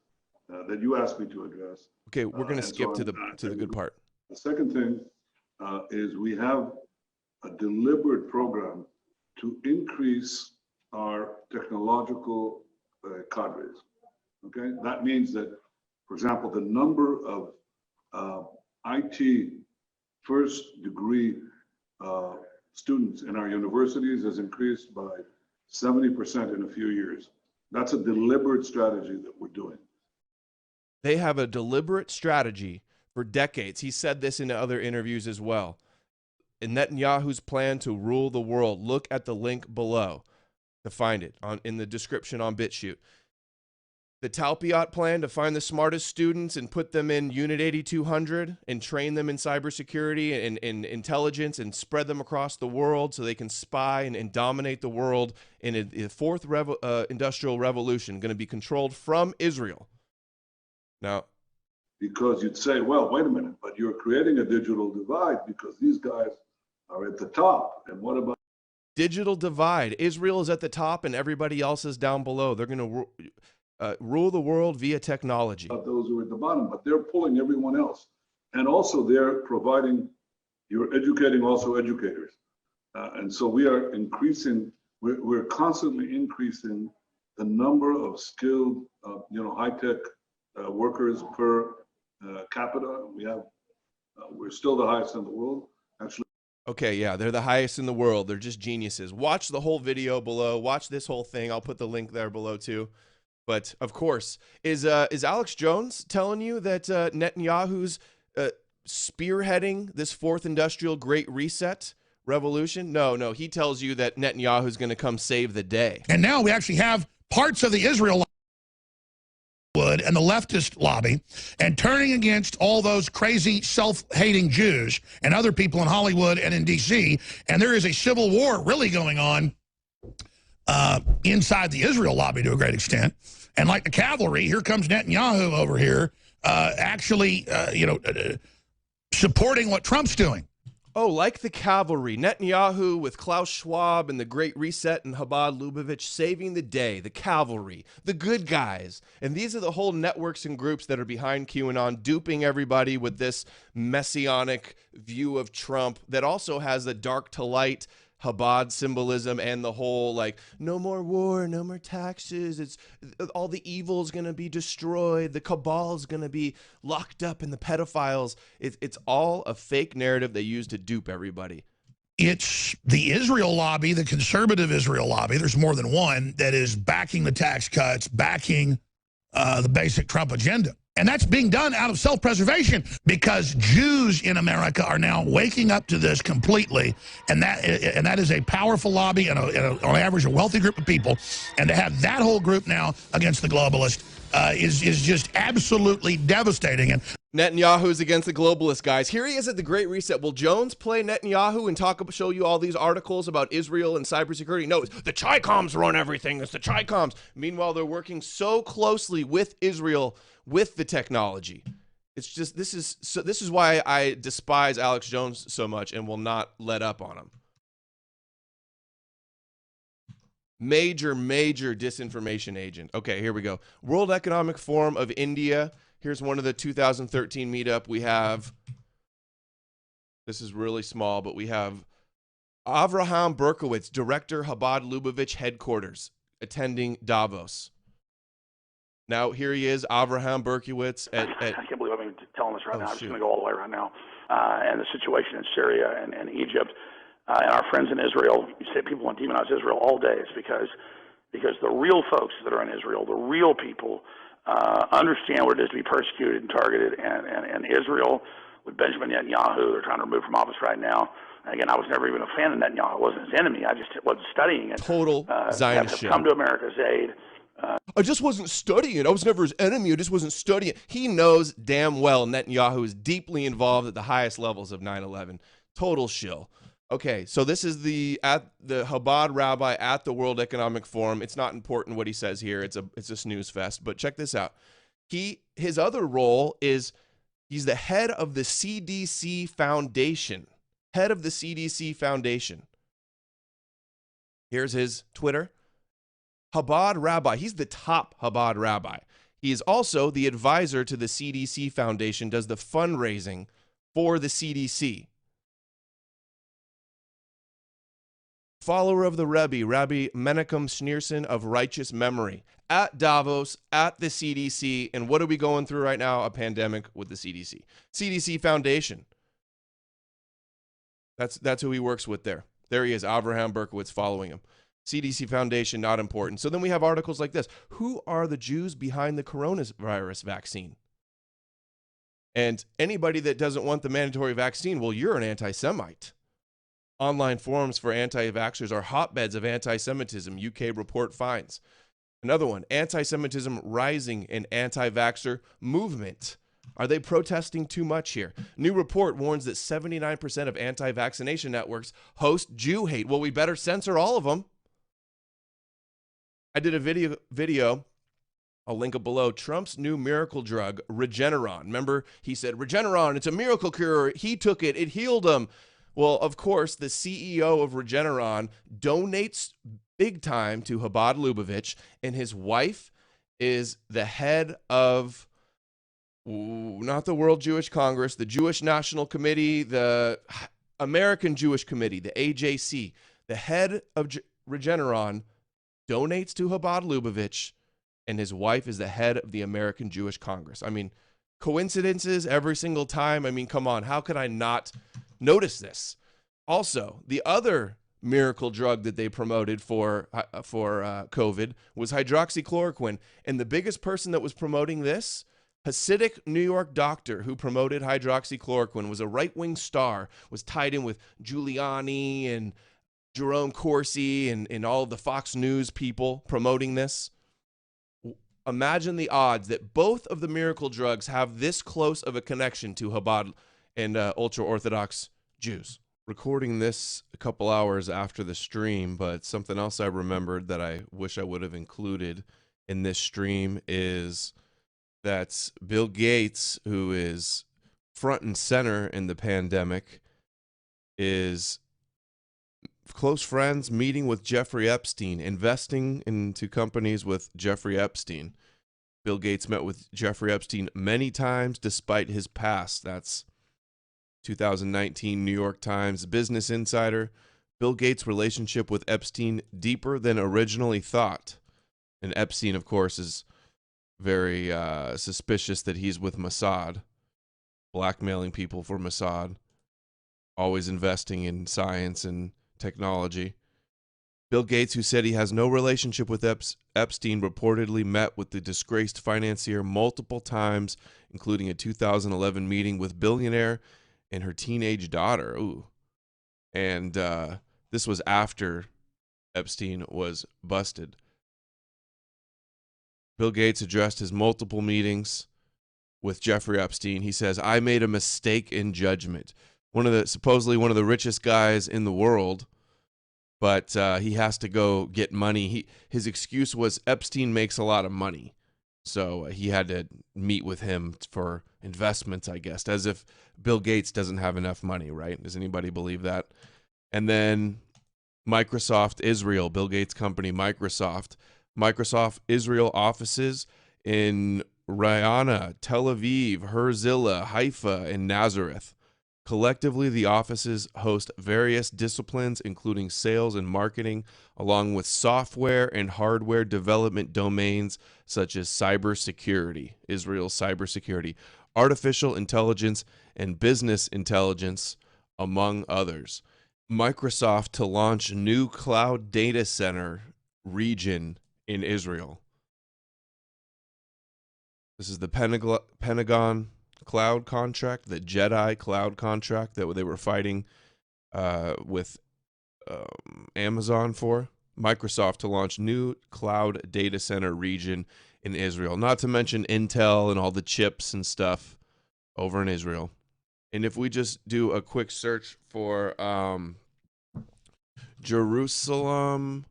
that you asked me to address. Okay, we're going to skip to the good part. The second thing is we have a deliberate program to increase our technological cadres. Okay, that means that, for example, the number of IT first degree students in our universities has increased by 70% in a few years. That's a deliberate strategy that we're doing. They have a deliberate strategy for decades. He said this in other interviews as well. In Netanyahu's plan to rule the world, look at the link below. to find it in the description on BitChute. The Talpiot plan to find the smartest students and put them in Unit 8200 and train them in cybersecurity and intelligence and spread them across the world so they can spy and dominate the world in a fourth industrial revolution, going to be controlled from Israel. Now, because you'd say, well, wait a minute, but you're creating a digital divide because these guys are at the top. And what about digital divide? Israel is at the top and everybody else is down below. They're going to rule the world via technology. those who are at the bottom? But they're pulling everyone else. And also they're providing, you're educating also educators. And so we are increasing, we're constantly increasing the number of skilled, high-tech workers per capita. We're still the highest in the world, actually. Okay, yeah, they're the highest in the world. They're just geniuses. Watch the whole video below. Watch this whole thing. I'll put the link there below too. But of course, is Alex Jones telling you that Netanyahu's spearheading this fourth industrial great reset revolution? No, he tells you that Netanyahu's going to come save the day. And now we actually have parts of the Israel would and the leftist lobby and turning against all those crazy self-hating Jews and other people in Hollywood and in D.C. And there is a civil war really going on inside the Israel lobby to a great extent. And like the cavalry, here comes Netanyahu over here actually, supporting what Trump's doing. Oh, like the cavalry, Netanyahu with Klaus Schwab and the Great Reset and Chabad Lubavitch saving the day, the cavalry, the good guys. And these are the whole networks and groups that are behind QAnon, duping everybody with this messianic view of Trump that also has the dark to light Chabad symbolism and the whole like no more war, no more taxes, it's all the evil is going to be destroyed, the cabal is going to be locked up, and the pedophiles. It's all a fake narrative they use to dupe everybody. It's the Israel lobby, the conservative Israel lobby, there's more than one, that is backing the tax cuts, backing the basic Trump agenda. And that's being done out of self-preservation because Jews in America are now waking up to this completely. And that is a powerful lobby and on average a wealthy group of people. And to have that whole group now against the globalist is just absolutely devastating. And Netanyahu's against the globalist guys. Here he is at the Great Reset. Will Jones play Netanyahu and show you all these articles about Israel and cybersecurity? No, the Chi-Coms run everything. It's the Chi-Coms. Meanwhile, they're working so closely with Israel with the technology. It's just this is why I despise Alex Jones so much and will not let up on him. Major disinformation agent. Okay, here we go. World Economic Forum of India. Here's one of the 2013 meetup. We have, this is really small, but we have Avraham Berkowitz, Director, Chabad Lubavitch Headquarters, attending Davos. Now, here he is, Avraham Berkowitz. I can't believe I'm telling this right now. I'm just going to go all the way right now. And the situation in Syria and Egypt and our friends in Israel. You say people want to demonize Israel all day. It's because the real folks that are in Israel, the real people, understand what it is to be persecuted and targeted. And Israel, with Benjamin Netanyahu, they're trying to remove from office right now. Again, I was never even a fan of Netanyahu. I wasn't his enemy. I just wasn't studying it. Total Zionist shit. Come to America's aid. I just wasn't studying. I was never his enemy. I just wasn't studying. He knows damn well Netanyahu is deeply involved at the highest levels of 9/11. Total shill. Okay, so this is the Chabad rabbi at the World Economic Forum. It's not important what he says here. It's a snooze fest. But check this out. His other role is he's the head of the CDC Foundation. Head of the CDC Foundation. Here's his Twitter. Chabad rabbi. He's the top Chabad rabbi. He is also the advisor to the CDC Foundation, does the fundraising for the CDC. Follower of the Rebbe, Rabbi Menachem Schneerson of righteous memory, at Davos, at the CDC. And what are we going through right now? A pandemic with the CDC. CDC Foundation. That's who he works with there. There he is, Avraham Berkowitz following him. CDC Foundation, not important. So then we have articles like this. Who are the Jews behind the coronavirus vaccine? And anybody that doesn't want the mandatory vaccine, well, you're an anti-Semite. Online forums for anti-vaxxers are hotbeds of anti-Semitism, UK report finds. Another one, anti-Semitism rising in anti-vaxxer movement. Are they protesting too much here? New report warns that 79% of anti-vaccination networks host Jew hate. Well, we better censor all of them. I did a video, I'll link it below, Trump's new miracle drug, Regeneron. Remember, he said, Regeneron, it's a miracle cure. He took it. It healed him. Well, of course, the CEO of Regeneron donates big time to Chabad Lubavitch, and his wife is the head of, not the World Jewish Congress, the Jewish National Committee, the American Jewish Committee, the AJC. The head of Regeneron donates to Chabad Lubavitch, and his wife is the head of the American Jewish Congress. I mean, coincidences every single time. I mean, come on, how could I not notice this? Also, the other miracle drug that they promoted for COVID was hydroxychloroquine, and the biggest person that was promoting this, Hasidic New York doctor who promoted hydroxychloroquine, was a right-wing star, was tied in with Giuliani and Jerome Corsi and all of the Fox News people promoting this. Imagine the odds that both of the miracle drugs have this close of a connection to Chabad and ultra-Orthodox Jews. Recording this a couple hours after the stream, but something else I remembered that I wish I would have included in this stream is that Bill Gates, who is front and center in the pandemic, is close friends meeting with Jeffrey Epstein, investing into companies with Jeffrey Epstein. Bill Gates met with Jeffrey Epstein many times despite his past. That's 2019 New York Times Business Insider. Bill Gates' relationship with Epstein deeper than originally thought. And Epstein, of course, is very suspicious that he's with Mossad, blackmailing people for Mossad, always investing in science and technology. Bill Gates, who said he has no relationship with Epstein, reportedly met with the disgraced financier multiple times, including a 2011 meeting with billionaire and her teenage daughter. Ooh. And this was after Epstein was busted. Bill Gates addressed his multiple meetings with Jeffrey Epstein. He says, I made a mistake in judgment. Supposedly one of the richest guys in the world, but he has to go get money. His excuse was Epstein makes a lot of money, so he had to meet with him for investments, I guess, as if Bill Gates doesn't have enough money, right? Does anybody believe that? And then Microsoft Israel, Bill Gates' company, Microsoft Israel offices in Ra'anana, Tel Aviv, Herzliya, Haifa, and Nazareth. Collectively, the offices host various disciplines, including sales and marketing, along with software and hardware development domains such as cybersecurity, Israel's cybersecurity, artificial intelligence, and business intelligence, among others. Microsoft to launch new cloud data center region in Israel. This is the Pentagon cloud contract, the Jedi cloud contract that they were fighting with Amazon for. Microsoft to launch new cloud data center region in Israel. Not to mention Intel and all the chips and stuff over in Israel. And if we just do a quick search for Jerusalem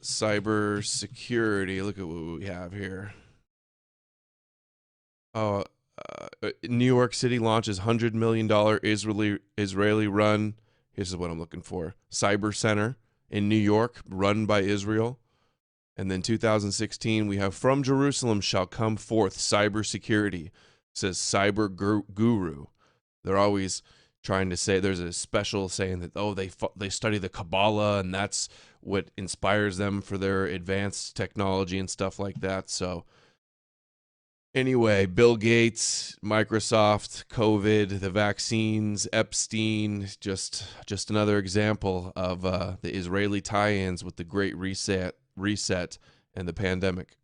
cyber security, look at what we have here. New York City launches $100 million Israeli run. Here's what I'm looking for. Cyber Center in New York, run by Israel. And then 2016, we have From Jerusalem Shall Come Forth Cybersecurity. It says Cyber Guru. They're always trying to say, there's a special saying that, they study the Kabbalah and that's what inspires them for their advanced technology and stuff like that. So anyway, Bill Gates, Microsoft, COVID, the vaccines, Epstein, just another example of the Israeli tie-ins with the Great Reset and the pandemic.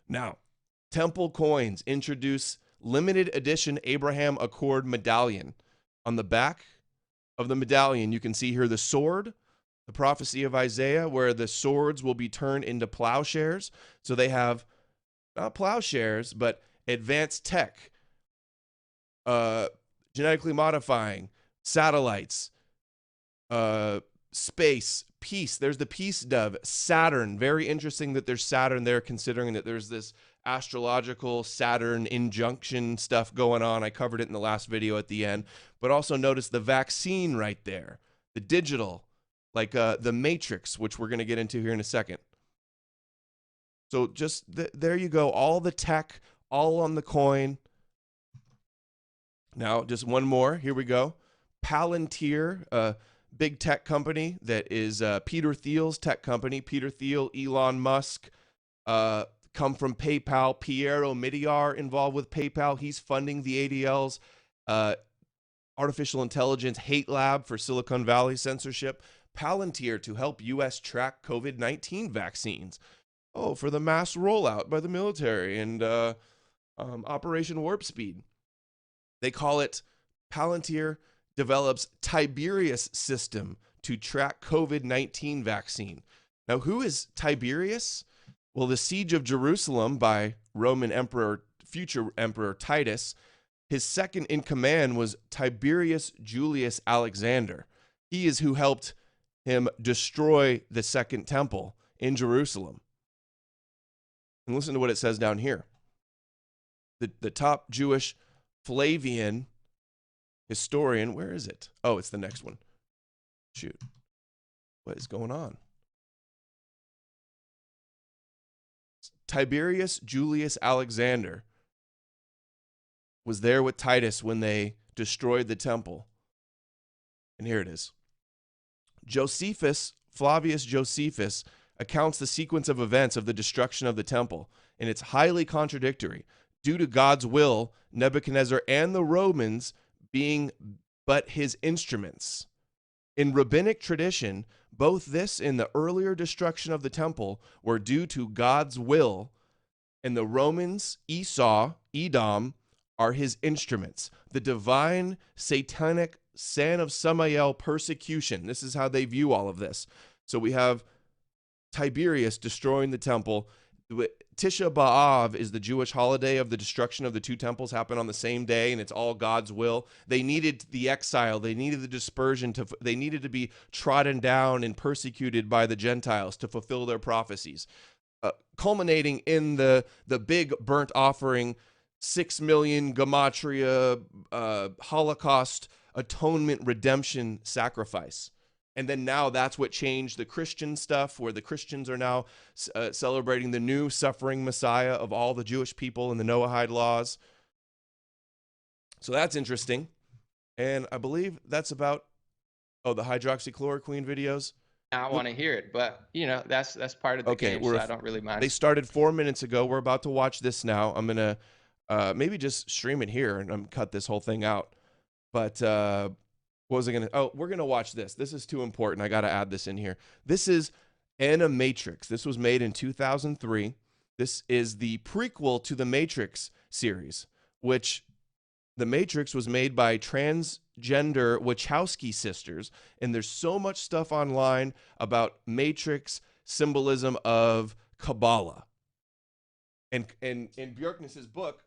Now, Temple Coins introduce limited edition Abraham Accord medallion. On the back, of the medallion, you can see here the sword, the prophecy of Isaiah, where the swords will be turned into plowshares. So they have not plowshares, but advanced tech, genetically modifying, satellites, space, peace. There's the peace dove, Saturn. Very interesting that there's Saturn there, considering that there's this astrological Saturn injunction stuff going on. I covered it in the last video at the end. But also notice the vaccine right there, the digital, like the Matrix, which we're going to get into here in a second. So just there you go, all the tech, all on the coin. Now, just one more. Here we go. Palantir, a big tech company that is Peter Thiel's tech company. Peter Thiel, Elon Musk, come from PayPal. Piero Midyar involved with PayPal. He's funding the ADL's artificial intelligence hate lab for Silicon Valley censorship. Palantir to help U.S. track COVID-19 vaccines. Oh, for the mass rollout by the military and Operation Warp Speed. They call it Palantir develops Tiberius system to track COVID-19 vaccine. Now, who is Tiberius? Well, the siege of Jerusalem by Roman Emperor, future Emperor Titus, his second in command was Tiberius Julius Alexander. He is who helped him destroy the Second Temple in Jerusalem. And listen to what it says down here. The top Jewish Flavian historian, where is it? Oh, it's the next one. Shoot. What is going on? Tiberius Julius Alexander was there with Titus when they destroyed the temple. And here it is. Flavius Josephus accounts the sequence of events of the destruction of the temple, and it's highly contradictory. Due to God's will, Nebuchadnezzar and the Romans being but his instruments. In rabbinic tradition, both this and the earlier destruction of the temple were due to God's will, and the Romans, Edom, are his instruments. The divine, satanic, son of Samael persecution. This is how they view all of this. So we have Tiberius destroying the temple. Tisha B'Av is the Jewish holiday of the destruction of the two temples, happened on the same day, and it's all God's will. They needed the exile. They needed the dispersion. They needed to be trodden down and persecuted by the Gentiles to fulfill their prophecies, culminating in the big burnt offering, 6 million gematria, Holocaust, atonement, redemption sacrifice. And then now that's what changed the Christian stuff, where the Christians are now celebrating the new suffering Messiah of all the Jewish people in the Noahide laws. So that's interesting. And I believe that's about, the hydroxychloroquine videos. I want to hear it, but that's part of the game, so I don't really mind. They started 4 minutes ago. We're about to watch this now. I'm going to maybe just stream it here and cut this whole thing out. But what was I going to? Oh, we're going to watch this. This is too important. I got to add this in here. This is Animatrix. This was made in 2003. This is the prequel to the Matrix series, which the Matrix was made by transgender Wachowski sisters. And there's so much stuff online about Matrix symbolism of Kabbalah. And in Bjorkness's book,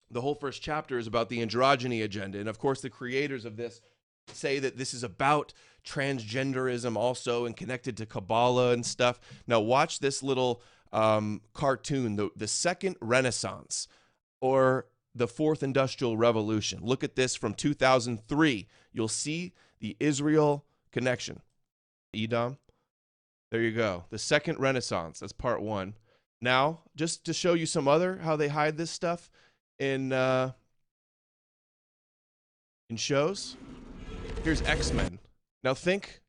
the whole first chapter is about the androgyny agenda. And of course, the creators of this say that this is about transgenderism also and connected to Kabbalah and stuff. Now watch this little cartoon, the Second Renaissance, or the Fourth Industrial Revolution. Look at this from 2003. You'll see the Israel connection. Edom. There you go. The Second Renaissance. That's part one. Now, just to show you some other, how they hide this stuff in shows. Here's X-Men. Now think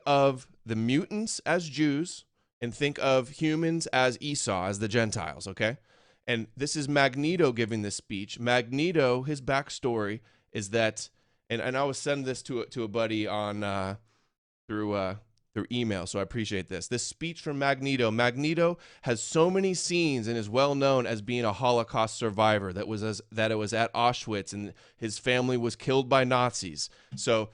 of the mutants as Jews and think of humans as Esau, as the Gentiles, okay? And this is Magneto giving this speech. Magneto, his backstory is that, and I was sending this to a buddy on through through email, so I appreciate this. This speech from Magneto. Magneto has so many scenes and is well known as being a Holocaust survivor that it was at Auschwitz and his family was killed by Nazis. So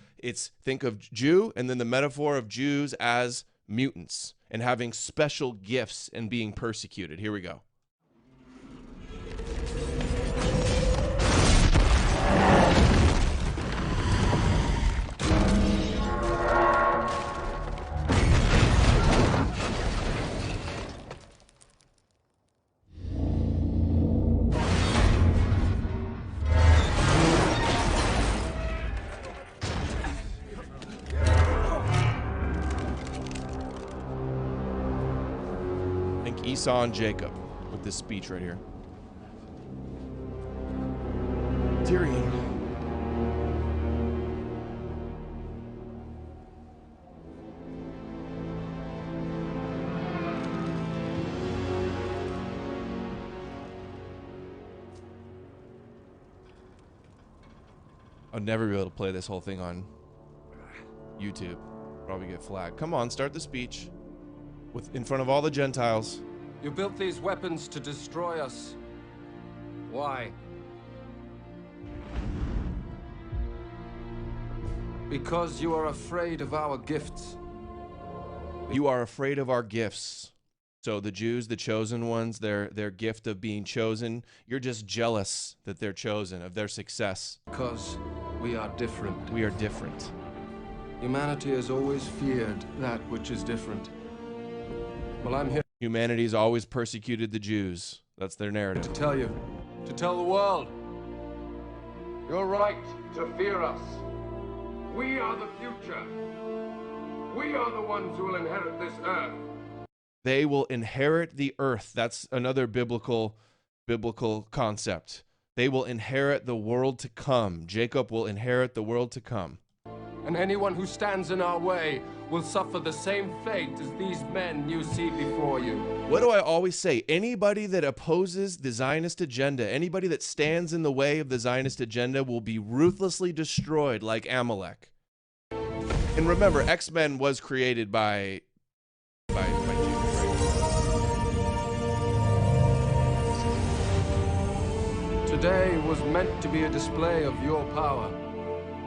think of Jew and then the metaphor of Jews as mutants and having special gifts and being persecuted. Here we go. Esau and Jacob with this speech right here. Tyrion. I'll never be able to play this whole thing on YouTube. Probably get flagged. Come on, start the speech in front of all the Gentiles. You built these weapons to destroy us. Why? Because you are afraid of our gifts. You are afraid of our gifts. So the Jews, the chosen ones, their gift of being chosen, you're just jealous that they're chosen, of their success. Because we are different. We are different. Humanity has always feared that which is different. Well, I'm here. Humanity's always persecuted the Jews. That's their narrative. To tell you, to tell the world, you're right to fear us. We are the future. We are the ones who will inherit this earth. They will inherit the earth. That's another biblical concept. They will inherit the world to come. Jacob will inherit the world to come. And anyone who stands in our way will suffer the same fate as these men you see before you. What do I always say? Anybody that opposes the Zionist agenda, anybody that stands in the way of the Zionist agenda will be ruthlessly destroyed like Amalek. And remember, X-Men was created by Jews, right? Today was meant to be a display of your power.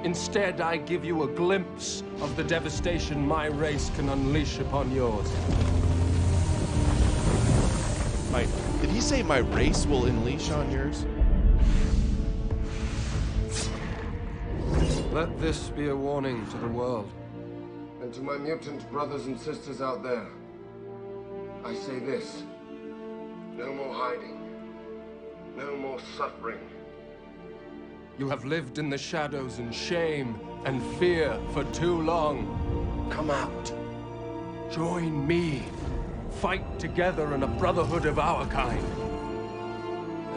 Instead, I give you a glimpse of the devastation my race can unleash upon yours. Did he say my race will unleash on yours? Let this be a warning to the world. And to my mutant brothers and sisters out there, I say this: no more hiding, no more suffering. You have lived in the shadows in shame and fear for too long. Come out. Join me. Fight together in a brotherhood of our kind.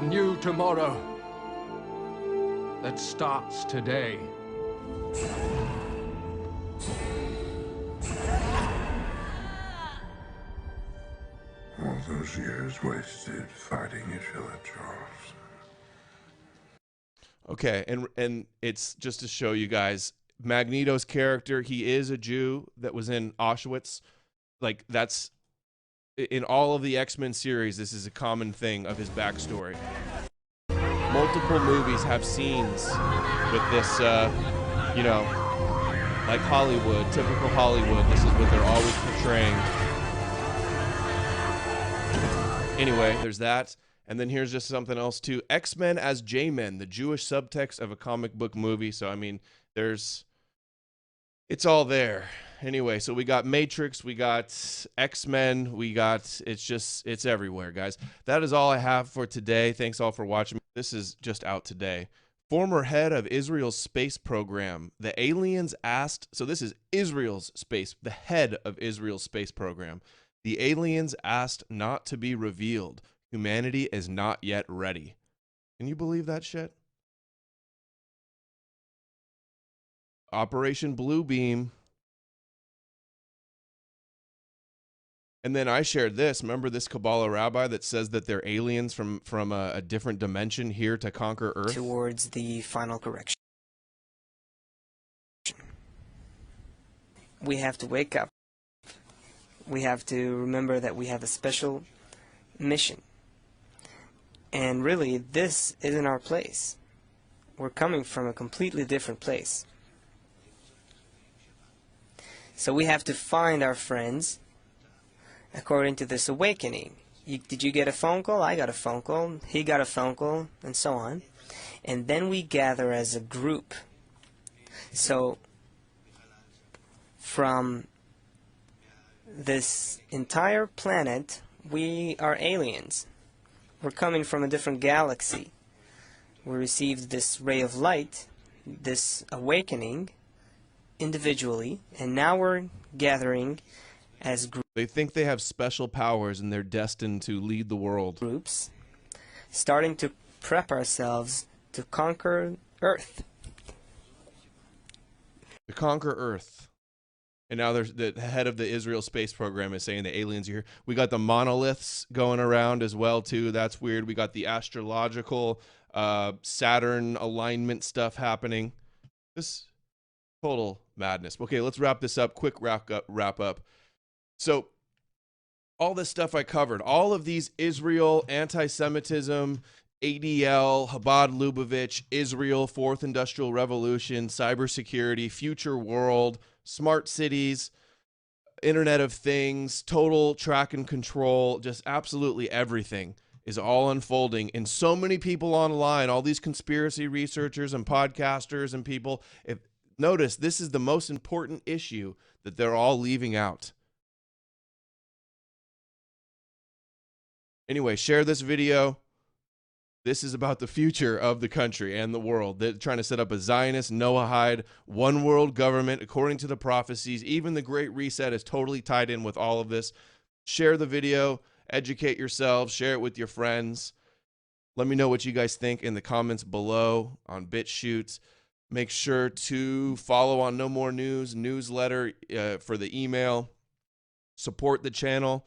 A new tomorrow that starts today. All those years wasted fighting each other, Charles. Okay, and it's just to show you guys Magneto's character. He is a Jew that was in Auschwitz. Like, that's in all of the X-Men series. This is a common thing of his backstory. Multiple movies have scenes with this, you know, like Hollywood, typical Hollywood. This is what they're always portraying. Anyway, there's that. And then here's just something else too. X-Men as J-Men, the Jewish subtext of a comic book movie. So, I mean, it's all there. Anyway, so we got Matrix, we got X-Men, it's everywhere, guys. That is all I have for today. Thanks all for watching. This is just out today. Former head of Israel's space program. The aliens asked, so this is the head of Israel's space program. The aliens asked not to be revealed. Humanity is not yet ready. Can you believe that shit? Operation Bluebeam. And then I shared this. Remember this Kabbalah rabbi that says that they're aliens from a different dimension here to conquer Earth? Towards the final correction. We have to wake up. we have to remember that we have a special mission. And really, this isn't our place. We're coming from a completely different place. So we have to find our friends according to this awakening. Did you get a phone call? I got a phone call. He got a phone call, and so on. And then we gather as a group. So from this entire planet, we are aliens. We're coming from a different galaxy. We received this ray of light, this awakening, individually, and now we're gathering as groups. They think they have special powers and they're destined to lead the world. Groups, starting to prep ourselves to conquer Earth. To conquer Earth. And now there's the head of the Israel space program is saying the aliens are here. We got the monoliths going around as well, too. That's weird. We got the astrological Saturn alignment stuff happening. This total madness. Okay, let's wrap this up. Quick wrap up. So all this stuff I covered, all of these Israel, anti-Semitism, ADL, Chabad Lubavitch, Israel, Fourth Industrial Revolution, cybersecurity, future world, smart cities, Internet of Things, total track and control, just absolutely everything is all unfolding. And so many people online, all these conspiracy researchers and podcasters and people, notice this is the most important issue that they're all leaving out. Anyway, share this video. This is about the future of the country and the world. They're trying to set up a Zionist, Noahide, one world government according to the prophecies. Even the Great Reset is totally tied in with all of this. Share the video, educate yourselves, share it with your friends. Let me know what you guys think in the comments below on BitChute. Make sure to follow on No More News newsletter for the email. Support the channel.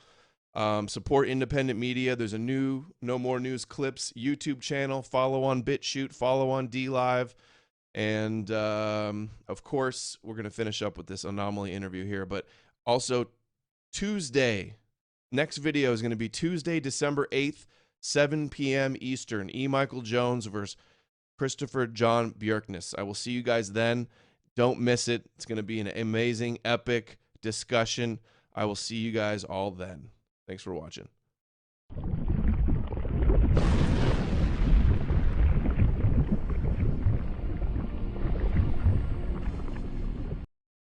Support independent media. There's a new No More News Clips YouTube channel. Follow on BitChute. Follow on DLive. And, of course, we're going to finish up with this anomaly interview here. But also, Tuesday, next video is going to be Tuesday, December 8th, 7 p.m. Eastern. E. Michael Jones versus Christopher John Björknes. I will see you guys then. Don't miss it. It's going to be an amazing, epic discussion. I will see you guys all then. Thanks for watching.